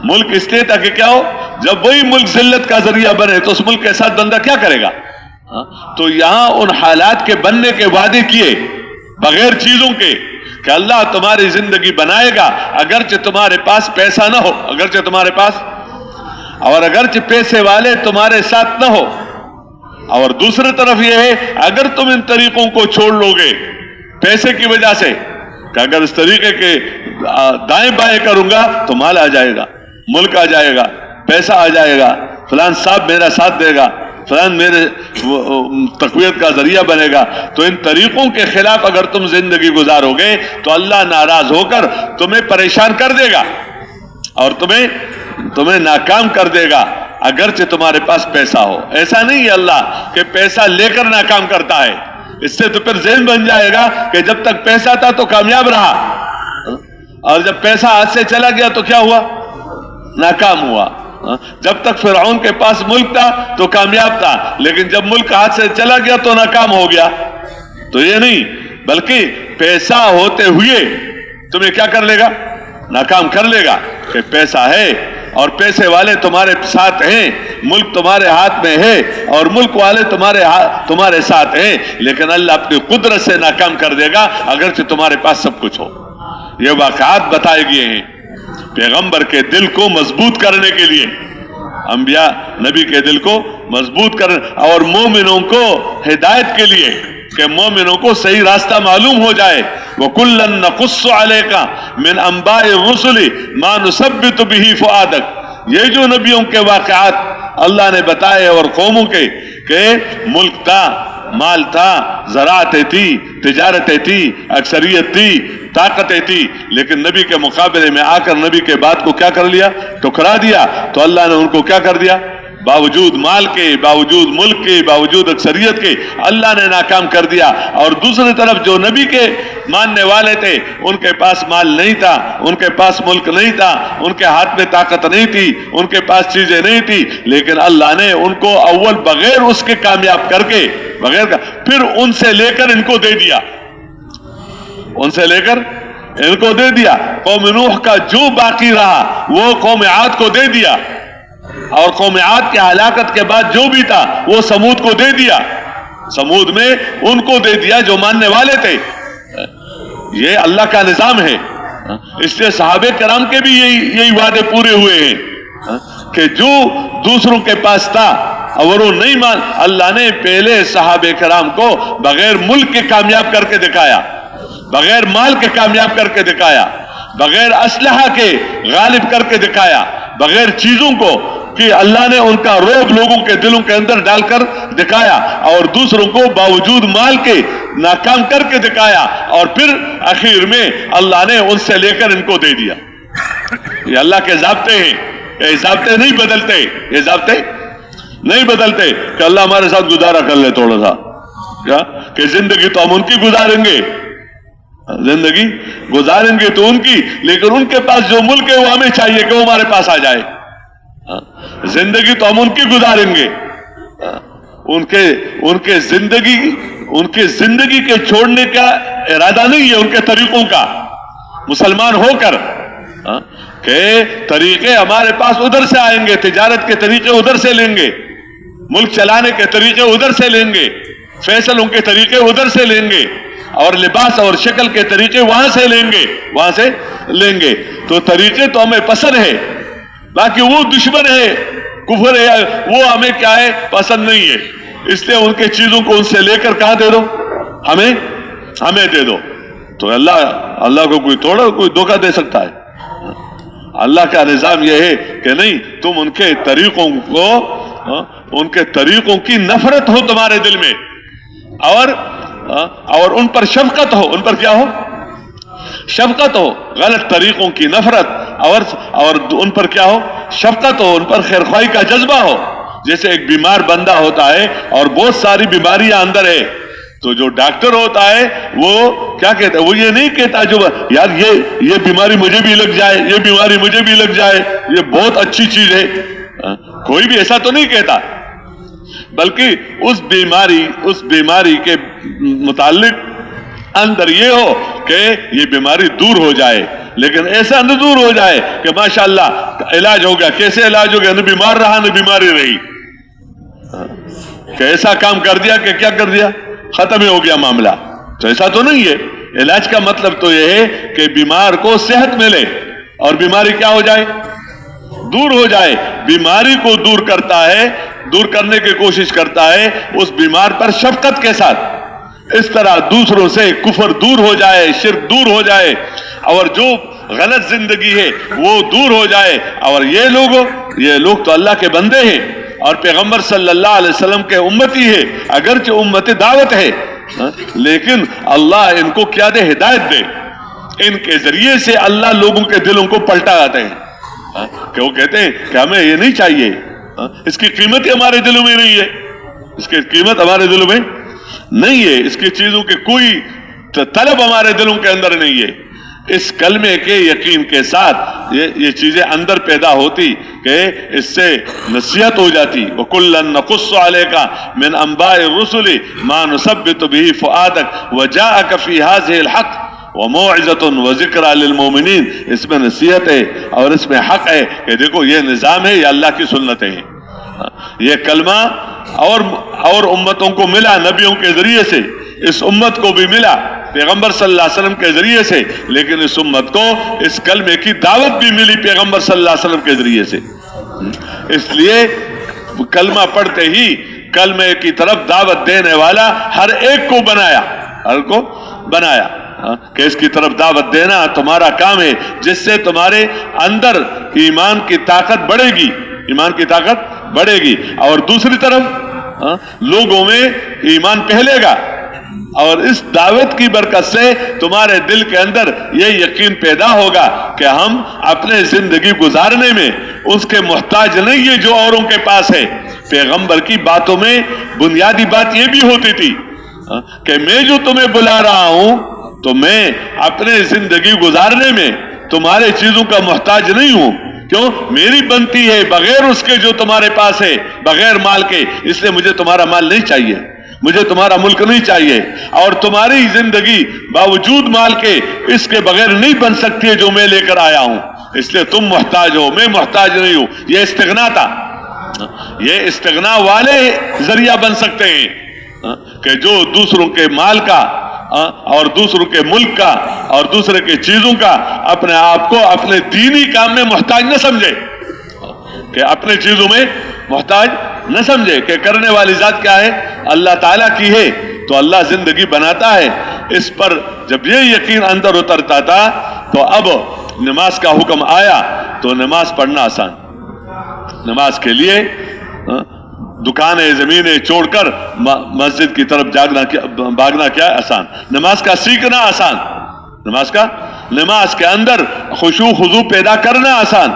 Speaker 1: ملک اس لیے تاکہ کیا ہو، جب وہی ملک ذلت کا ذریعہ بنے تو اس ملک کے ساتھ بندہ کیا کرے گا. تو یہاں ان حالات کے بننے کے وعدے کیے بغیر چیزوں کے کہ اللہ تمہاری زندگی بنائے گا اگرچہ تمہارے پاس پیسہ نہ ہو، اگرچہ تمہارے پاس، اور اگرچہ پیسے والے تمہارے ساتھ نہ ہو. اور دوسری طرف یہ ہے اگر تم ان طریقوں کو چھوڑ لو گے پیسے کی وجہ سے، کہ اگر اس طریقے کے دائیں بائیں کروں گا تو مال آ جائے گا، ملک آ جائے گا، پیسہ آ جائے گا، فلان صاحب میرا ساتھ دے گا، فلان میرے تقویت کا ذریعہ بنے گا. تو ان طریقوں کے خلاف اگر تم زندگی گزارو گے تو اللہ ناراض ہو کر تمہیں پریشان کر دے گا اور تمہیں ناکام کر دے گا اگرچہ تمہارے پاس پیسہ ہو. ایسا نہیں ہے اللہ کہ پیسہ لے کر ناکام کرتا ہے. اس سے تو پھر ذہن بن جائے گا کہ جب تک پیسہ تھا تو کامیاب رہا، اور جب پیسہ ہاتھ سے چلا گیا تو کیا ہوا؟ ناکام ہوا. جب تک فرعون کے پاس ملک تھا تو کامیاب تھا، لیکن جب ملک ہاتھ سے چلا گیا تو ناکام ہو گیا. تو یہ نہیں، بلکہ پیسہ ہوتے ہوئے تمہیں کیا کر لے گا؟ ناکام کر لے گا. کہ پیسہ ہے اور پیسے والے تمہارے ساتھ ہیں، ملک تمہارے ہاتھ میں ہے اور ملک والے تمہارے ساتھ ہیں، لیکن اللہ اپنی قدرت سے ناکام کر دے گا اگرچہ تمہارے پاس سب کچھ ہو. یہ واقعات بتائے گئے ہیں پیغمبر کے دل کو مضبوط کرنے کے لیے، انبیاء نبی کے دل کو مضبوط کرنے، اور مومنوں کو ہدایت کے لیے کہ مومنوں کو صحیح راستہ معلوم ہو جائے. وَكُلًّا نَقُصُّ عَلَيْكَ مِنْ أَنْبَاءِ الرُّسُلِ مَا نُثَبِّتُ بِهِ فُؤَادَكَ. یہ جو نبیوں کے واقعات اللہ نے بتائے اور قوموں کے، کہ ملک تھا، مال تھا، زراعتیں تھی، تجارتیں تھی، اکثریت تھی، طاقتیں تھی، لیکن نبی کے مقابلے میں آ کر نبی کے بات کو کیا کر لیا؟ ٹکرا دیا. تو اللہ نے ان کو کیا کر دیا؟ باوجود مال کے، باوجود ملک کے، باوجود اکثریت کے اللہ نے ناکام کر دیا. اور دوسری طرف جو نبی کے ماننے والے تھے ان کے پاس مال نہیں تھا، ان کے پاس ملک نہیں تھا، ان کے ہاتھ میں طاقت نہیں تھی، ان کے پاس چیزیں نہیں تھی، لیکن اللہ نے ان کو اول بغیر اس کے کامیاب کر کے، پھر ان سے لے کر ان کو دے دیا، ان سے لے کر ان کو دے دیا. قوم نوح کا جو باقی رہا وہ قوم عاد کو دے دیا، اور قوم عاد کے ہلاکت کے بعد جو بھی تھا وہ سمود کو دے دیا. سمود میں ان کو دے دیا جو ماننے والے تھے. یہ اللہ کا نظام ہے. اس لیے صحابہ کرام کے بھی یہی وعدے پورے ہوئے ہیں کہ جو دوسروں کے پاس تھا اور وہ نہیں مان، اللہ نے پہلے صحابہ کرام کو بغیر ملک کے کامیاب کر کے دکھایا، بغیر مال کے کامیاب کر کے دکھایا، بغیر اسلحہ کے غالب کر کے دکھایا، بغیر چیزوں کو کہ اللہ نے ان کا روب لوگوں کے دلوں کے اندر ڈال کر دکھایا، اور دوسروں کو باوجود مال کے ناکام کر کے دکھایا، اور پھر آخر میں اللہ نے ان سے لے کر ان کو دے دیا۔ یہ اللہ کے ضابطے ہیں، یہ ضابطے نہیں بدلتے، یہ ضابطے نہیں بدلتے کہ اللہ ہمارے ساتھ گزارا کر لے تھوڑا سا، کیا کہ زندگی تو ہم ان کی گزاریں گے، زندگی گزاریں گے تو ان کی، لیکن ان کے پاس جو ملک ہے وہ ہمیں چاہیے کہ وہ ہمارے پاس آ جائے۔ زندگی تو ہم ان کی گزاریں گے، ان کے زندگی کے چھوڑنے کا ارادہ نہیں ہے، ان کے طریقوں کا، مسلمان ہو کر کہ طریقے ہمارے پاس ادھر سے آئیں گے، تجارت کے طریقے ادھر سے لیں گے، ملک چلانے کے طریقے ادھر سے لیں گے، فیصلوں کے طریقے ادھر سے لیں گے، اور لباس اور شکل کے طریقے وہاں سے لیں گے۔ تو طریقے تو ہمیں پسند ہے، باقی وہ دشمن ہے، کفر ہے، وہ ہمیں کیا ہے، پسند نہیں ہے، اس لیے ان کے چیزوں کو ان سے لے کر کہاں دے دو، ہمیں دے دو۔ تو اللہ کو کوئی دھوکہ دے سکتا ہے؟ اللہ کا نظام یہ ہے کہ نہیں، تم ان کے طریقوں کی نفرت ہو تمہارے دل میں، اور ان پر شفقت ہو، ان پر کیا ہو، شفقت ہو، غلط طریقوں کی نفرت، اور ان پر کیا ہو، شفقت ہو، ان پر خیرخواہی کا جذبہ ہو۔ جیسے ایک بیمار بندہ ہوتا ہے اور بہت ساری بیماریاں اندر ہے، تو جو ڈاکٹر ہوتا ہے وہ کیا کہتا ہے، وہ یہ نہیں کہتا جو یار یہ بیماری مجھے بھی لگ جائے، یہ بیماری مجھے بھی لگ جائے، یہ بہت اچھی چیز ہے، کوئی بھی ایسا تو نہیں کہتا، بلکہ اس بیماری کے متعلق اندر یہ ہو کہ یہ بیماری دور ہو جائے، لیکن ایسا نہ دور ہو جائے کہ ماشاءاللہ علاج ہو گیا، کیسے علاج ہو گیا، نہ بیمار رہا نہ بیماری رہی، کہ ایسا کام کر دیا کہ کیا کر دیا، ختم ہی ہو گیا معاملہ۔ تو ایسا تو نہیں ہے، علاج کا مطلب تو یہ ہے کہ بیمار کو صحت ملے اور بیماری کیا ہو جائے، دور ہو جائے۔ بیماری کو دور کرتا ہے، دور کرنے کی کوشش کرتا ہے اس بیمار پر شفقت کے ساتھ، اس طرح دوسروں سے کفر دور ہو جائے، شرک دور ہو جائے، اور جو غلط زندگی ہے وہ دور ہو جائے۔ اور یہ لوگ تو اللہ کے بندے ہیں اور پیغمبر صلی اللہ علیہ وسلم کے امتی ہے، اگرچہ امت دعوت ہے، لیکن اللہ ان کو کیا دے، ہدایت دے، ان کے ذریعے سے اللہ لوگوں کے دلوں کو پلٹا آتے ہیں، کہ وہ کہتے ہیں کہ ہمیں یہ نہیں چاہیے، اس کی قیمت ہی ہمارے دلوں میں نہیں ہے، اس کی قیمت ہمارے دلوں میں نہیں ہے، اس کی چیزوں کی کوئی طلب ہمارے دلوں کے اندر نہیں ہے۔ اس کلمے کے یقین کے ساتھ یہ چیزیں اندر پیدا ہوتی کہ اس سے نصیحت ہو جاتی، وَكُلًّا نَقُصُّ عَلَيْكَ مِنْ أَنْبَاءِ الرُّسُلِ مَا نُثَبِّتُ بِهِ فُؤَادَكَ وَجَاءَكَ فِي هَذِهِ الْحَقِّ وَمَوْعِظَةٌ وَذِكْرَى لِلْمُؤْمِنِينَ۔ اس میں نصیحت ہے اور اس میں حق ہے کہ دیکھو یہ نظام ہے، یہ اللہ کی سنتیں ہیں، یہ کلمہ اور امتوں کو ملا نبیوں کے ذریعے سے، اس امت کو بھی ملا پیغمبر صلی اللہ علیہ وسلم کے ذریعے سے، لیکن اس امت کو اس کلمے کی دعوت بھی ملی پیغمبر صلی اللہ علیہ وسلم کے ذریعے سے۔ اس لیے کلمہ پڑھتے ہی کلمے کی طرف دعوت دینے والا ہر ایک کو بنایا کہ اس کی طرف دعوت دینا تمہارا کام ہے، جس سے تمہارے اندر ایمان کی طاقت بڑھے گی، ایمان کی طاقت بڑھے گی، اور دوسری طرف لوگوں میں ایمان پھیلے گا، اور اس دعوت کی برکت سے تمہارے دل کے اندر یہ یقین پیدا ہوگا کہ ہم اپنے زندگی گزارنے میں اس کے محتاج نہیں ہے جو اوروں کے پاس ہے۔ پیغمبر کی باتوں میں بنیادی بات یہ بھی ہوتی تھی کہ میں جو تمہیں بلا رہا ہوں تو میں اپنے زندگی گزارنے میں تمہارے چیزوں کا محتاج نہیں ہوں، کیوں؟ میری بنتی ہے بغیر اس کے جو تمہارے پاس ہے، بغیر مال کے، اس لیے مجھے تمہارا مال نہیں چاہیے، مجھے تمہارا ملک نہیں چاہیے، اور تمہاری زندگی باوجود مال کے اس کے بغیر نہیں بن سکتی ہے جو میں لے کر آیا ہوں، اس لیے تم محتاج ہو، میں محتاج نہیں ہوں۔ یہ استغنا تھا، یہ استغنا والے ذریعہ بن سکتے ہیں کہ جو دوسروں کے مال کا اور دوسروں کے ملک کا اور دوسرے کے چیزوں کا اپنے آپ کو اپنے دینی کام میں محتاج نہ سمجھے، کہ اپنے چیزوں میں محتاج نہ سمجھے، کہ کرنے والی ذات کیا ہے؟ اللہ تعالیٰ کی ہے، تو اللہ زندگی بناتا ہے۔ اس پر جب یہ یقین اندر اترتا تھا تو اب نماز کا حکم آیا تو نماز پڑھنا آسان، نماز کے لیے دکانیں زمینیں چھوڑ کر مسجد کی طرف بھاگنا کیا ہے؟ آسان۔ نماز کا سیکھنا آسان، نماز کے اندر خشوع خضوع پیدا کرنا آسان،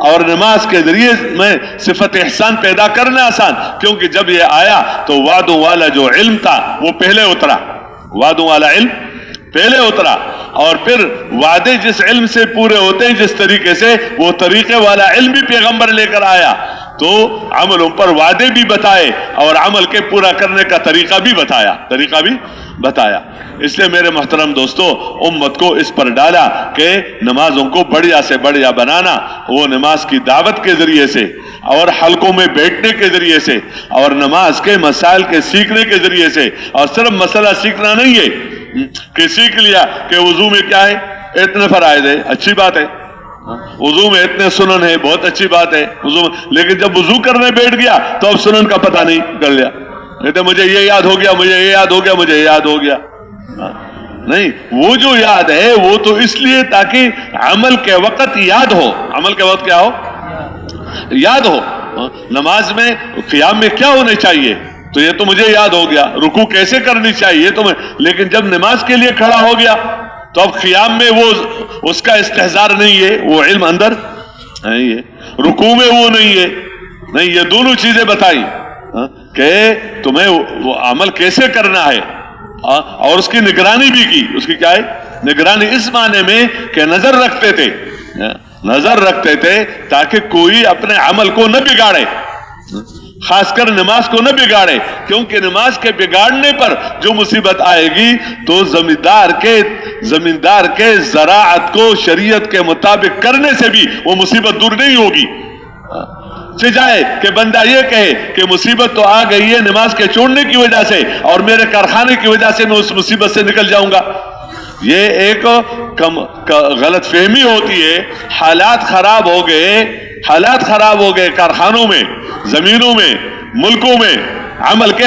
Speaker 1: اور نماز کے ذریعے میں صفت احسان پیدا کرنا آسان، کیونکہ جب یہ آیا تو وعدوں والا جو علم تھا وہ پہلے اترا، وعدوں والا علم پہلے اترا، اور پھر وعدے جس علم سے پورے ہوتے ہیں جس طریقے سے، وہ طریقے والا علم بھی پیغمبر لے کر آیا، تو عملوں پر وعدے بھی بتائے اور عمل کے پورا کرنے کا طریقہ بھی بتایا۔ اس لیے میرے محترم دوستو، امت کو اس پر ڈالا کہ نمازوں کو بڑھیا سے بڑھیا بنانا، وہ نماز کی دعوت کے ذریعے سے اور حلقوں میں بیٹھنے کے ذریعے سے اور نماز کے مسائل کے سیکھنے کے ذریعے سے، اور صرف مسئلہ سیکھنا نہیں ہے کہ سیکھ لیا کہ وضو میں کیا ہے، اتنے فرائض ہے، اچھی بات ہے، وضو میں اتنے سنن ہے، بہت اچھی بات ہے وضو میں، لیکن جب وضو کرنے بیٹھ گیا تو اب سنن کا پتہ نہیں کر لیا، کہتے مجھے یہ یاد ہو گیا، مجھے یہ یاد ہو گیا، مجھے یہ یاد ہو گیا۔ نہیں، وہ جو یاد ہے وہ تو اس لیے تاکہ عمل کے وقت یاد ہو، عمل کے وقت کیا ہو؟ یاد ہو۔ نماز میں قیام میں کیا ہونے چاہیے تو یہ تو مجھے یاد ہو گیا، رکوع کیسے کرنی چاہیے تو لیکن جب نماز کے لیے کھڑا ہو گیا تو اب قیام میں وہ اس کا استحضار نہیں ہے، وہ علم اندر نہیں ہے، رکوع میں وہ نہیں ہے، نہیں، یہ دونوں چیزیں بتائی کہ تمہیں وہ عمل کیسے کرنا ہے، اور اس کی نگرانی بھی کی۔ اس کی کیا ہے؟ نگرانی، اس معنی میں کہ نظر رکھتے تھے تاکہ کوئی اپنے عمل کو نہ بگاڑے، خاص کر نماز کو نہ بگاڑے، کیونکہ نماز کے بگاڑنے پر جو مصیبت آئے گی تو زمیندار کے زراعت کو شریعت کے مطابق کرنے سے بھی وہ مصیبت دور نہیں ہوگی۔ سجائے کہ بندہ یہ کہے کہ مصیبت تو آ گئی ہے نماز کے چھوڑنے کی وجہ سے اور میرے کارخانے کی وجہ سے میں اس مصیبت سے نکل جاؤں گا، یہ ایک غلط فہمی ہوتی ہے۔ حالات خراب ہو گئے کارخانوں میں، زمینوں میں، ملکوں میں، عمل کی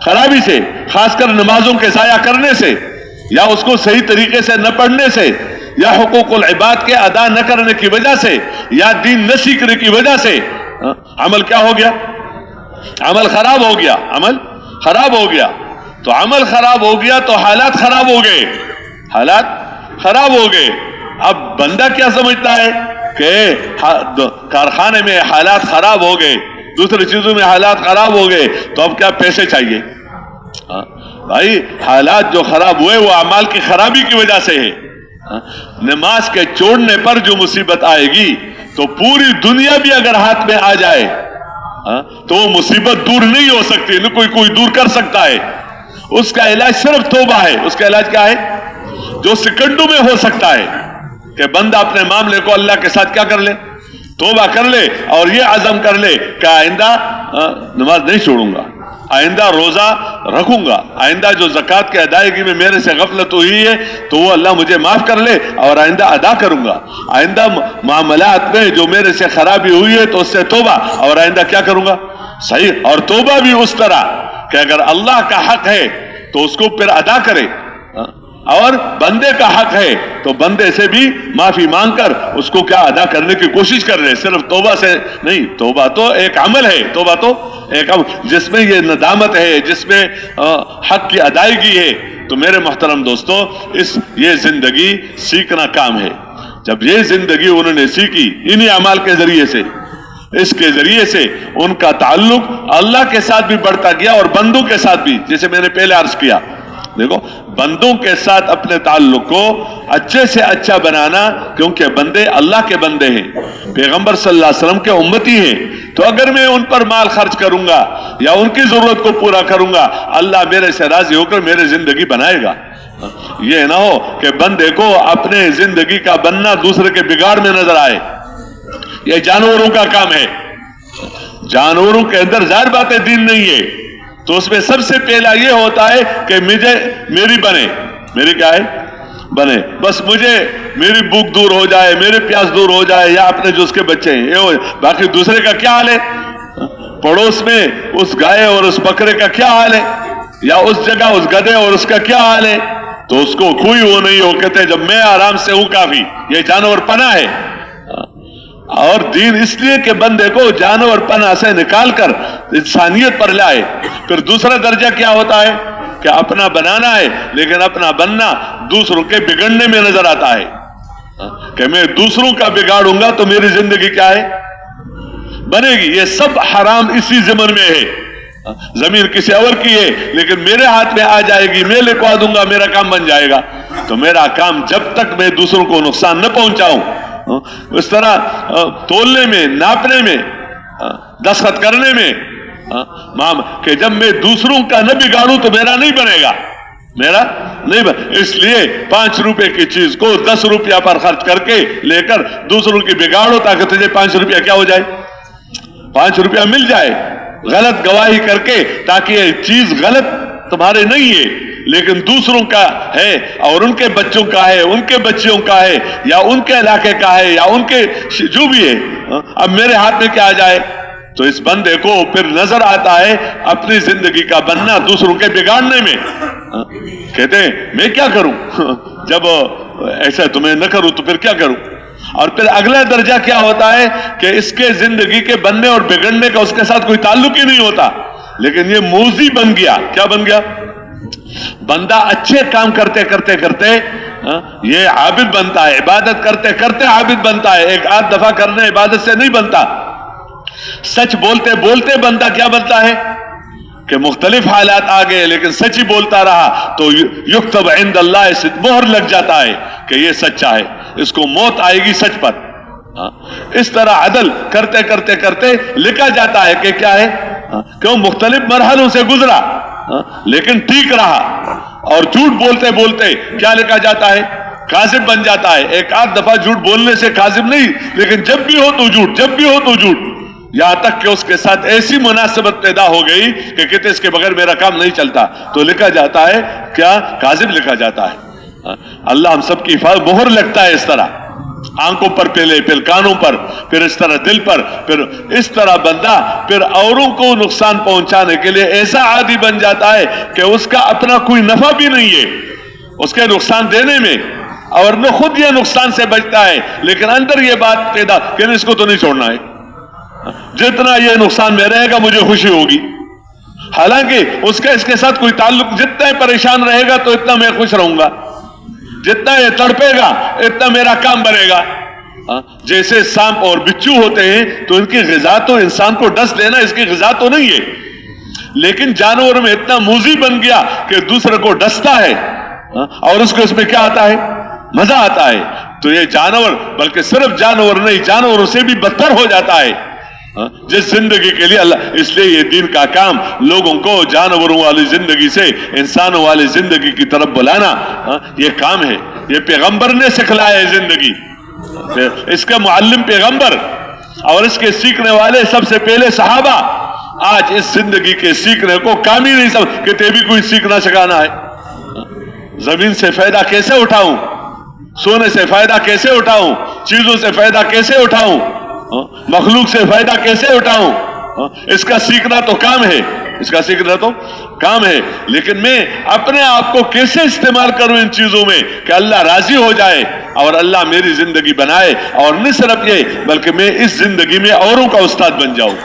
Speaker 1: خرابی سے، خاص کر نمازوں کے ضائع کرنے سے، یا اس کو صحیح طریقے سے نہ پڑھنے سے، یا حقوق العباد کے ادا نہ کرنے کی وجہ سے، یا دین نہ سیکھنے کی وجہ سے عمل کیا ہو گیا؟ عمل خراب ہو گیا۔ تو عمل خراب ہو گیا تو حالات خراب ہو گئے۔ اب بندہ کیا سمجھتا ہے کہ کارخانے میں حالات خراب ہو گئے، دوسری چیزوں میں حالات خراب ہو گئے، تو اب کیا پیسے چاہیے؟ بھائی حالات جو خراب ہوئے وہ اعمال کی خرابی کی وجہ سے ہے۔ نماز کے چھوڑنے پر جو مصیبت آئے گی تو پوری دنیا بھی اگر ہاتھ میں آ جائے تو وہ مصیبت دور نہیں ہو سکتی، نہ کوئی دور کر سکتا ہے۔ اس کا علاج صرف توبہ ہے۔ اس کا علاج کیا ہے؟ جو سیکنڈوں میں ہو سکتا ہے کہ بندہ اپنے معاملے کو اللہ کے ساتھ کیا کر لے؟ توبہ کر لے، اور یہ عزم کر لے کہ آئندہ نماز نہیں چھوڑوں گا، آئندہ روزہ رکھوں گا، آئندہ جو زکوٰۃ کی ادائیگی میں میرے سے غفلت ہوئی ہے تو وہ اللہ مجھے معاف کر لے اور آئندہ ادا کروں گا، آئندہ معاملات میں جو میرے سے خرابی ہوئی ہے تو اس سے توبہ، اور آئندہ کیا کروں گا؟ صحیح۔ اور توبہ بھی اس طرح کہ اگر اللہ کا حق ہے تو اس کو پھر ادا کرے، اور بندے کا حق ہے تو بندے سے بھی معافی مانگ کر اس کو کیا ادا کرنے کی کوشش کر رہے، صرف توبہ سے نہیں۔ توبہ تو ایک عمل ہے، توبہ تو ایک عمل جس میں یہ ندامت ہے، جس میں حق کی ادائیگی ہے۔ تو میرے محترم دوستو، یہ زندگی سیکھنا کام ہے۔ جب یہ زندگی انہوں نے سیکھی انہی اعمال کے ذریعے سے، اس کے ذریعے سے ان کا تعلق اللہ کے ساتھ بھی بڑھتا گیا اور بندوں کے ساتھ بھی، جیسے میں نے پہلے عرض کیا، دیکھو بندوں کے ساتھ اپنے تعلق کو اچھے سے اچھا بنانا، کیونکہ بندے اللہ کے بندے ہیں، پیغمبر صلی اللہ علیہ وسلم کے امتی ہیں، تو اگر میں ان پر مال خرچ کروں گا یا ان کی ضرورت کو پورا کروں گا، اللہ میرے سے راضی ہو کر میری زندگی بنائے گا۔ یہ نہ ہو کہ بندے کو اپنے زندگی کا بننا دوسرے کے بگاڑ میں نظر آئے۔ یہ جانوروں کا کام ہے، جانوروں کے اندر ظاہر بات ہے دین نہیں ہے، تو اس میں سب سے پہلا یہ ہوتا ہے کہ میری بنے، میری کیا ہے بنے، بس مجھے میری بھوک دور ہو جائے، میری پیاس دور ہو جائے، یا اپنے جو اس کے بچے ہیں یہ ہو جائے، باقی دوسرے کا کیا حال ہے، پڑوس میں اس گائے اور اس بکرے کا کیا حال ہے، یا اس جگہ اس گدھے اور اس کا کیا حال ہے، تو اس کو کوئی وہ نہیں ہو، کہتے جب میں آرام سے ہوں کافی، یہ جانور پناہ ہے۔ اور دین اس لیے کہ بندے کو جانور پناہ سے نکال کر انسانیت پر لائے۔ پھر دوسرا درجہ کیا ہوتا ہے کہ اپنا بنانا ہے، لیکن اپنا بننا دوسروں کے بگڑنے میں نظر آتا ہے کہ میں دوسروں کا بگاڑوں گا تو میری زندگی کیا ہے بنے گی۔ یہ سب حرام اسی ضمن میں ہے۔ زمین کسی اور کی ہے لیکن میرے ہاتھ میں آ جائے گی، میں لکھوا دوں گا، میرا کام بن جائے گا، تو میرا کام جب تک میں دوسروں کو نقصان نہ پہنچاؤں، اس طرح تولنے میں، ناپنے میں، دستخط کرنے میں، کہ جب میں دوسروں کا نہ بگاڑوں تو میرا نہیں بنے گا، میرا نہیں بنے۔ اس لیے 5 روپے کی چیز کو 10 روپیہ پر خرچ کر کے لے کر دوسروں کی بگاڑو تاکہ تجھے 5 روپیہ کیا ہو جائے، 5 روپیہ مل جائے، غلط گواہی کر کے تاکہ یہ چیز غلط تمہارے نہیں ہے لیکن دوسروں کا ہے اور ان کے بچوں کا ہے، ان کے بچیوں کا ہے، یا ان کے علاقے کا ہے، یا ان کے جو بھی ہے، اب میرے ہاتھ میں کیا آ جائے، تو اس بندے کو پھر نظر آتا ہے اپنی زندگی کا بننا دوسروں کے بگاڑنے میں۔ کہتے ہیں میں کیا کروں جب ایسا تمہیں نہ کروں تو پھر کیا کروں۔ اور پھر اگلا درجہ کیا ہوتا ہے کہ اس کے زندگی کے بننے اور بگڑنے کا اس کے ساتھ کوئی تعلق ہی نہیں ہوتا، لیکن یہ موذی بن گیا۔ کیا بن گیا؟ بندہ اچھے کام کرتے کرتے کرتے یہ عابد بنتا ہے، عبادت کرتے کرتے عابد بنتا ہے، ایک آدھ دفعہ کرنے عبادت سے نہیں بنتا۔ سچ بولتے بولتے بندہ کیا بنتا ہے کہ مختلف حالات آ گئے لیکن سچ ہی بولتا رہا تو یکتب عند اللہ سے مہر لگ جاتا ہے کہ یہ سچا ہے، اس کو موت آئے گی سچ پر۔ اس طرح عدل کرتے کرتے کرتے لکھا جاتا ہے کہ کیا ہے، کیوں مختلف مرحلوں سے گزرا لیکن ٹھیک رہا۔ اور جھوٹ بولتے بولتے کیا لکھا جاتا ہے، کاذب بن جاتا ہے۔ ایک آدھ دفعہ جھوٹ بولنے سے کاذب نہیں، لیکن جب بھی ہو تو جھوٹ، جب بھی ہو تو جھوٹ، یہاں تک کہ اس کے ساتھ ایسی مناسبت پیدا ہو گئی کہ کہتے اس کے بغیر میرا کام نہیں چلتا، تو لکھا جاتا ہے کیا، کاذب لکھا جاتا ہے۔ اللہ ہم سب کی حفاظت، مہر لگتا ہے اس طرح، آنکھوں پر پہلے، پھر کانوں پر، پھر اس طرح دل پر، پھر اس طرح بندہ پھر اوروں کو نقصان پہنچانے کے لیے ایسا عادی بن جاتا ہے کہ اس کا اپنا کوئی نفع بھی نہیں ہے اس کے نقصان دینے میں، اور نہ خود یہ نقصان سے بچتا ہے، لیکن اندر یہ بات پیدا کہ اس کو تو نہیں چھوڑنا ہے، جتنا یہ نقصان میں رہے گا مجھے خوشی ہوگی، حالانکہ اس کا اس کے ساتھ کوئی تعلق، جتنا پریشان رہے گا تو اتنا میں خوش رہوں گا، جتنا یہ تڑپے گا اتنا میرا کام بنے گا۔ جیسے سانپ اور بچھو ہوتے ہیں تو ان کی غذا تو انسان کو ڈس لینا اس کی غذا تو نہیں ہے، لیکن جانور میں اتنا موذی بن گیا کہ دوسرے کو ڈستا ہے اور اس کو اس میں کیا آتا ہے، مزہ آتا ہے۔ تو یہ جانور، بلکہ صرف جانور نہیں، جانوروں سے بھی بدتر ہو جاتا ہے جس زندگی کے لیے اللہ، اس لیے یہ دین کا کام لوگوں کو جانوروں والی زندگی سے انسانوں والی زندگی کی طرف بلانا، یہ کام ہے، یہ پیغمبر نے سکھلایا ہے زندگی، اس کا معلم پیغمبر اور اس کے سیکھنے والے سب سے پہلے صحابہ۔ آج اس زندگی کے سیکھنے کو کام ہی نہیں سمجھ کہ بھی کوئی سیکھنا سکھانا ہے۔ زمین سے فائدہ کیسے اٹھاؤں، سونے سے فائدہ کیسے اٹھاؤں، چیزوں سے فائدہ کیسے اٹھاؤں، مخلوق سے فائدہ کیسے اٹھاؤں، اس کا سیکھنا تو کام ہے، اس کا سیکھنا تو کام ہے، لیکن میں اپنے آپ کو کیسے استعمال کروں ان چیزوں میں کہ اللہ راضی ہو جائے اور اللہ میری زندگی بنائے، اور نہ صرف یہ بلکہ میں اس زندگی میں اوروں کا استاد بن جاؤں۔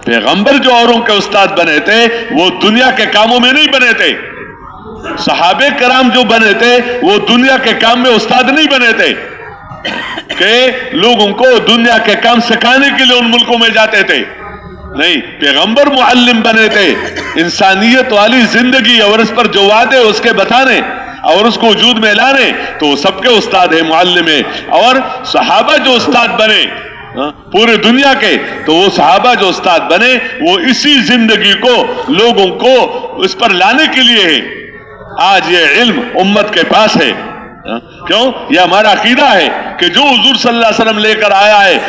Speaker 1: پیغمبر جو اوروں کے استاد بنے تھے وہ دنیا کے کاموں میں نہیں بنے تھے، صحابہ کرام جو بنے تھے وہ دنیا کے کام میں استاد نہیں بنے تھے کہ لوگوں کو دنیا کے کام سکھانے کے لیے ان ملکوں میں جاتے تھے، نہیں، پیغمبر معلم بنے تھے، انسانیت والی زندگی اور اس پر جو وعدے اس کے بتانے اور اس کو وجود میں لانے، تو سب کے استاد ہیں، معلم ہیں۔ اور صحابہ جو استاد بنے پورے دنیا کے، تو وہ صحابہ جو استاد بنے وہ اسی زندگی کو لوگوں کو اس پر لانے کے لیے ہے۔ آج یہ علم امت کے پاس ہے، کیوں؟ یہ ہمارا عقیدہ ہے کہ جو حضور صلی اللہ علیہ وسلم لے کر آیا ہے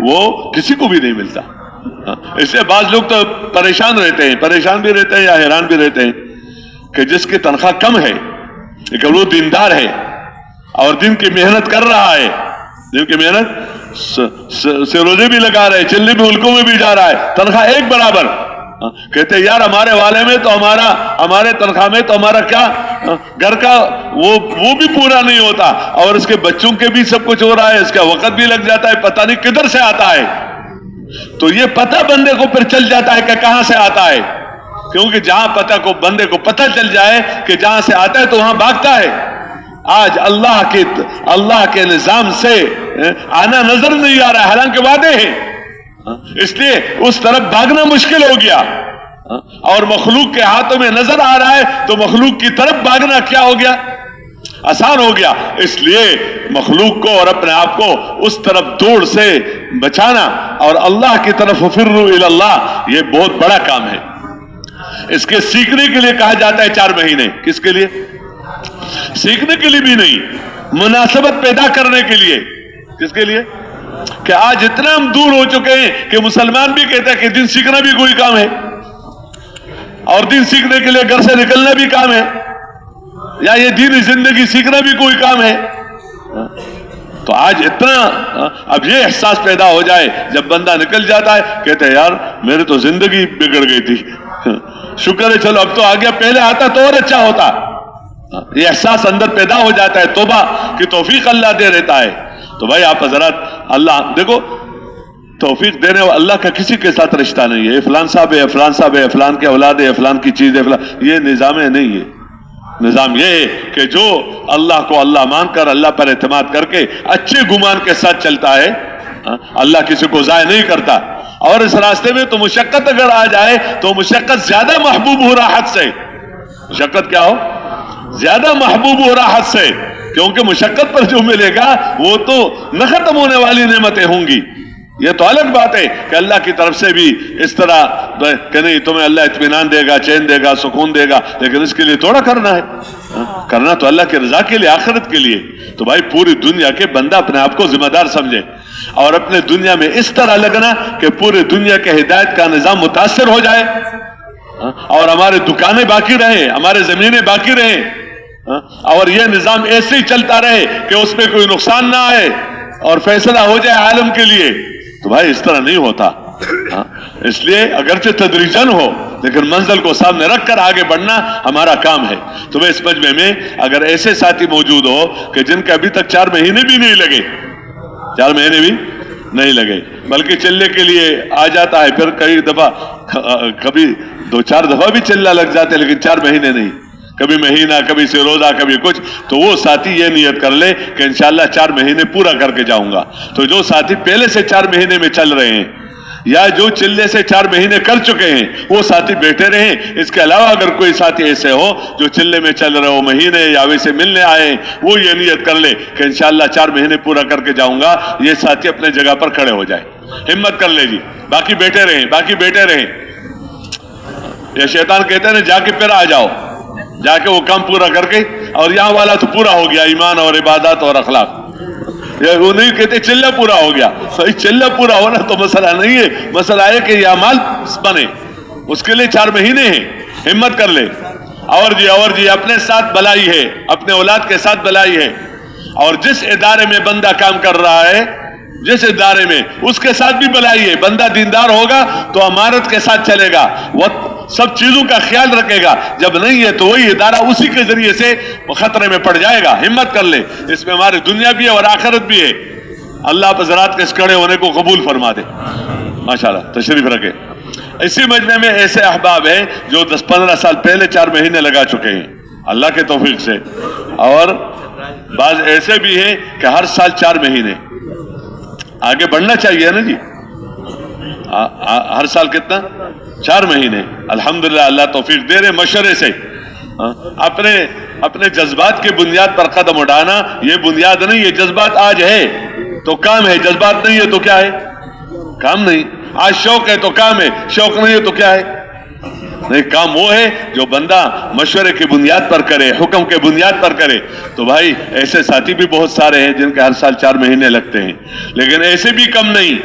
Speaker 1: وہ کسی کو بھی نہیں ملتا. اس لیے بعض لوگ تو پریشان رہتے ہیں، پریشان بھی رہتے ہیں یا حیران بھی رہتے ہیں کہ جس کی تنخواہ کم ہے لیکن وہ دیندار ہے اور دن کی محنت کر رہا ہے، دن کی محنت سے روزے بھی لگا رہے، چلنے بھی ملکوں میں بھی جا رہا ہے، تنخواہ ایک برابر. کہتے ہیں یار ہمارے والے میں تو ہمارے تنخواہ میں تو ہمارا کیا گھر کا وہ بھی پورا نہیں ہوتا اور اس کے بچوں کے بھی سب کچھ ہو رہا ہے، اس کا وقت بھی لگ جاتا ہے، پتہ نہیں کدھر سے آتا ہے. تو یہ پتہ بندے کو پھر چل جاتا ہے کہ کہاں سے آتا ہے، کیونکہ جہاں بندے کو پتہ چل جائے کہ جہاں سے آتا ہے تو وہاں بھاگتا ہے. آج اللہ کے نظام سے آنا نظر نہیں آ رہا ہے، حالانکہ وعدے ہیں، اس لیے اس طرف بھاگنا مشکل ہو گیا. اور مخلوق کے ہاتھوں میں نظر آ رہا ہے تو مخلوق کی طرف بھاگنا کیا ہو گیا؟ آسان ہو گیا. اس لیے مخلوق کو اور اپنے آپ کو اس طرف دوڑ سے بچانا اور اللہ کی طرف فروا الی اللہ، یہ بہت بڑا کام ہے. اس کے سیکھنے کے لیے کہا جاتا ہے 4 مہینے. کس کے لیے؟ سیکھنے کے لیے بھی نہیں، مناسبت پیدا کرنے کے لیے. کس کے لیے؟ کہ آج اتنا ہم دور ہو چکے ہیں کہ مسلمان بھی کہتا ہے کہ دین سیکھنا بھی کوئی کام ہے اور دین سیکھنے کے لیے گھر سے نکلنا بھی کام ہے، یا یہ دینی زندگی سیکھنا بھی کوئی کام ہے. تو آج اتنا اب یہ احساس پیدا ہو جائے جب بندہ نکل جاتا ہے، کہتے ہیں یار میرے تو زندگی بگڑ گئی تھی، شکر ہے چلو اب تو آ گیا، پہلے آتا تو اور اچھا ہوتا. یہ احساس اندر پیدا ہو جاتا ہے. توبہ کی توفیق اللہ دے رہتا ہے. تو بھائی آپ حضرات، اللہ دیکھو توفیق دینے والا اللہ کا کسی کے ساتھ رشتہ نہیں ہے. فلان صاحب ہے، فلان صاحب ہے، فلان کے اولاد ہے، فلان کی چیز ہے، فلان، یہ نظام نہیں ہے. نظام یہ ہے کہ جو اللہ کو اللہ مان کر، اللہ پر اعتماد کر کے اچھے گمان کے ساتھ چلتا ہے، اللہ کسی کو ضائع نہیں کرتا. اور اس راستے میں تو مشقت اگر آ جائے تو مشقت زیادہ محبوب ہو راحت سے. مشقت کیا ہو؟ زیادہ محبوب ہو راحت سے، کیونکہ مشقت پر جو ملے گا وہ تو نہ ختم ہونے والی نعمتیں ہوں گی. یہ تو الگ بات ہے کہ اللہ کی طرف سے بھی اس طرح کہ نہیں تمہیں اللہ اطمینان دے گا، چین دے گا، سکون دے گا، لیکن اس کے لیے تھوڑا کرنا ہے. کرنا تو اللہ کی رضا کے لیے، آخرت کے لیے. تو بھائی پوری دنیا کے بندہ اپنے آپ کو ذمہ دار سمجھے اور اپنے دنیا میں اس طرح لگنا کہ پورے دنیا کے ہدایت کا نظام متاثر ہو جائے اور ہمارے دکانیں باقی رہیں، ہمارے زمینیں باقی رہیں اور یہ نظام ایسے ہی چلتا رہے کہ اس میں کوئی نقصان نہ آئے اور فیصلہ ہو جائے عالم کے لیے. تو بھائی اس طرح نہیں ہوتا. اس لیے اگرچہ تدریجاً ہو لیکن منزل کو سامنے رکھ کر آگے بڑھنا ہمارا کام ہے. تو میں اس مجمع میں اگر ایسے ساتھی موجود ہو کہ جن کے ابھی تک 4 مہینے بھی نہیں لگے، 4 مہینے بھی نہیں لگے بلکہ چلنے کے لیے آ جاتا ہے، پھر کئی دفعہ کبھی 2-4 دفعہ بھی چلنا لگ جاتے لیکن 4 مہینے نہیں، کبھی مہینہ، کبھی سے روزہ، کبھی کچھ، تو وہ ساتھی یہ نیت کر لے کہ انشاءاللہ 4 مہینے پورا کر کے جاؤں گا. تو جو ساتھی پہلے سے 4 مہینے میں چل رہے ہیں یا جو چلنے سے 4 مہینے کر چکے ہیں وہ ساتھی بیٹھے رہیں. اس کے علاوہ اگر کوئی ساتھی ایسے ہو جو چلنے میں چل رہے ہو مہینے یا ویسے ملنے آئے، وہ یہ نیت کر لے کہ انشاءاللہ 4 مہینے پورا کر کے جاؤں گا. یہ ساتھی اپنے جگہ پر کھڑے ہو جائے، ہمت کر لے جی، باقی بیٹھے رہیں، باقی بیٹھے رہیں. یہ شیطان کہتے ہیں جا کے پھر آ جاؤ، جا کے وہ کام پورا کر کے، اور یہاں والا تو پورا ہو گیا، ایمان اور عبادات اور اخلاق. وہ نہیں کہتے چلہ پورا ہو گیا. چلہ پورا ہونا تو مسئلہ نہیں ہے، مسئلہ ہے کہ یہ اعمال بنے، اس کے لیے 4 مہینے ہیں. ہمت کر لے. اور جی اپنے ساتھ بلائی ہے، اپنے اولاد کے ساتھ بلائی ہے. اور جس ادارے میں بندہ کام کر رہا ہے، جس ادارے میں، اس کے ساتھ بھی بلائی ہے. بندہ دیندار ہوگا تو امانت کے ساتھ چلے گا، وہ سب چیزوں کا خیال رکھے گا. جب نہیں ہے تو وہی ادارہ اسی کے ذریعے سے خطرے میں پڑ جائے گا. ہمت کر لے، اس میں ہماری دنیا بھی ہے اور آخرت بھی ہے. اللہ آپ حضرات کے اس کھڑے ہونے کو قبول فرما دے. ماشاءاللہ تشریف رکھے. اسی مجمع میں ایسے احباب ہیں جو 10-15 سال پہلے 4 مہینے لگا چکے ہیں اللہ کے توفیق سے، اور بعض ایسے بھی ہیں کہ ہر سال 4 مہینے. آگے بڑھنا چاہیے نا جی. ہر سال کتنا؟ 4 مہینے. الحمدللہ اللہ توفیق دے رہے. مشورے سے اپنے جذبات کی بنیاد پر قدم اٹھانا یہ بنیاد نہیں ہے. جذبات آج ہے تو کام ہے، جذبات نہیں ہے تو کیا ہے؟ کام نہیں. آج شوق ہے تو کام ہے، شوق نہیں ہے تو کیا ہے؟ نہیں. کام وہ ہے جو بندہ مشورے کی بنیاد پر کرے، حکم کے بنیاد پر کرے. تو بھائی ایسے ساتھی بھی بہت سارے ہیں جن کے ہر سال 4 مہینے لگتے ہیں، لیکن ایسے بھی کم نہیں.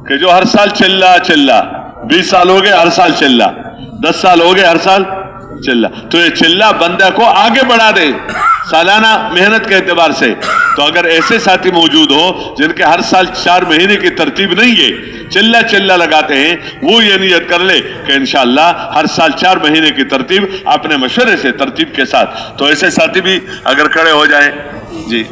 Speaker 1: کہ جو ہر سال چل رہا 20 سال ہو گئے ہر سال چل رہا 10 سال ہو گئے ہر سال چل رہا، تو یہ چل رہا بندہ کو آگے بڑھا دے سالانہ محنت کے اعتبار سے. تو اگر ایسے ساتھی موجود ہو جن کے ہر سال 4 مہینے کی ترتیب نہیں ہے، چلہ لگاتے ہیں، وہ یہ نیت کر لے کہ انشاءاللہ ہر سال 4 مہینے کی ترتیب اپنے مشورے سے ترتیب کے ساتھ. تو ایسے ساتھی بھی اگر کھڑے ہو جائیں. جی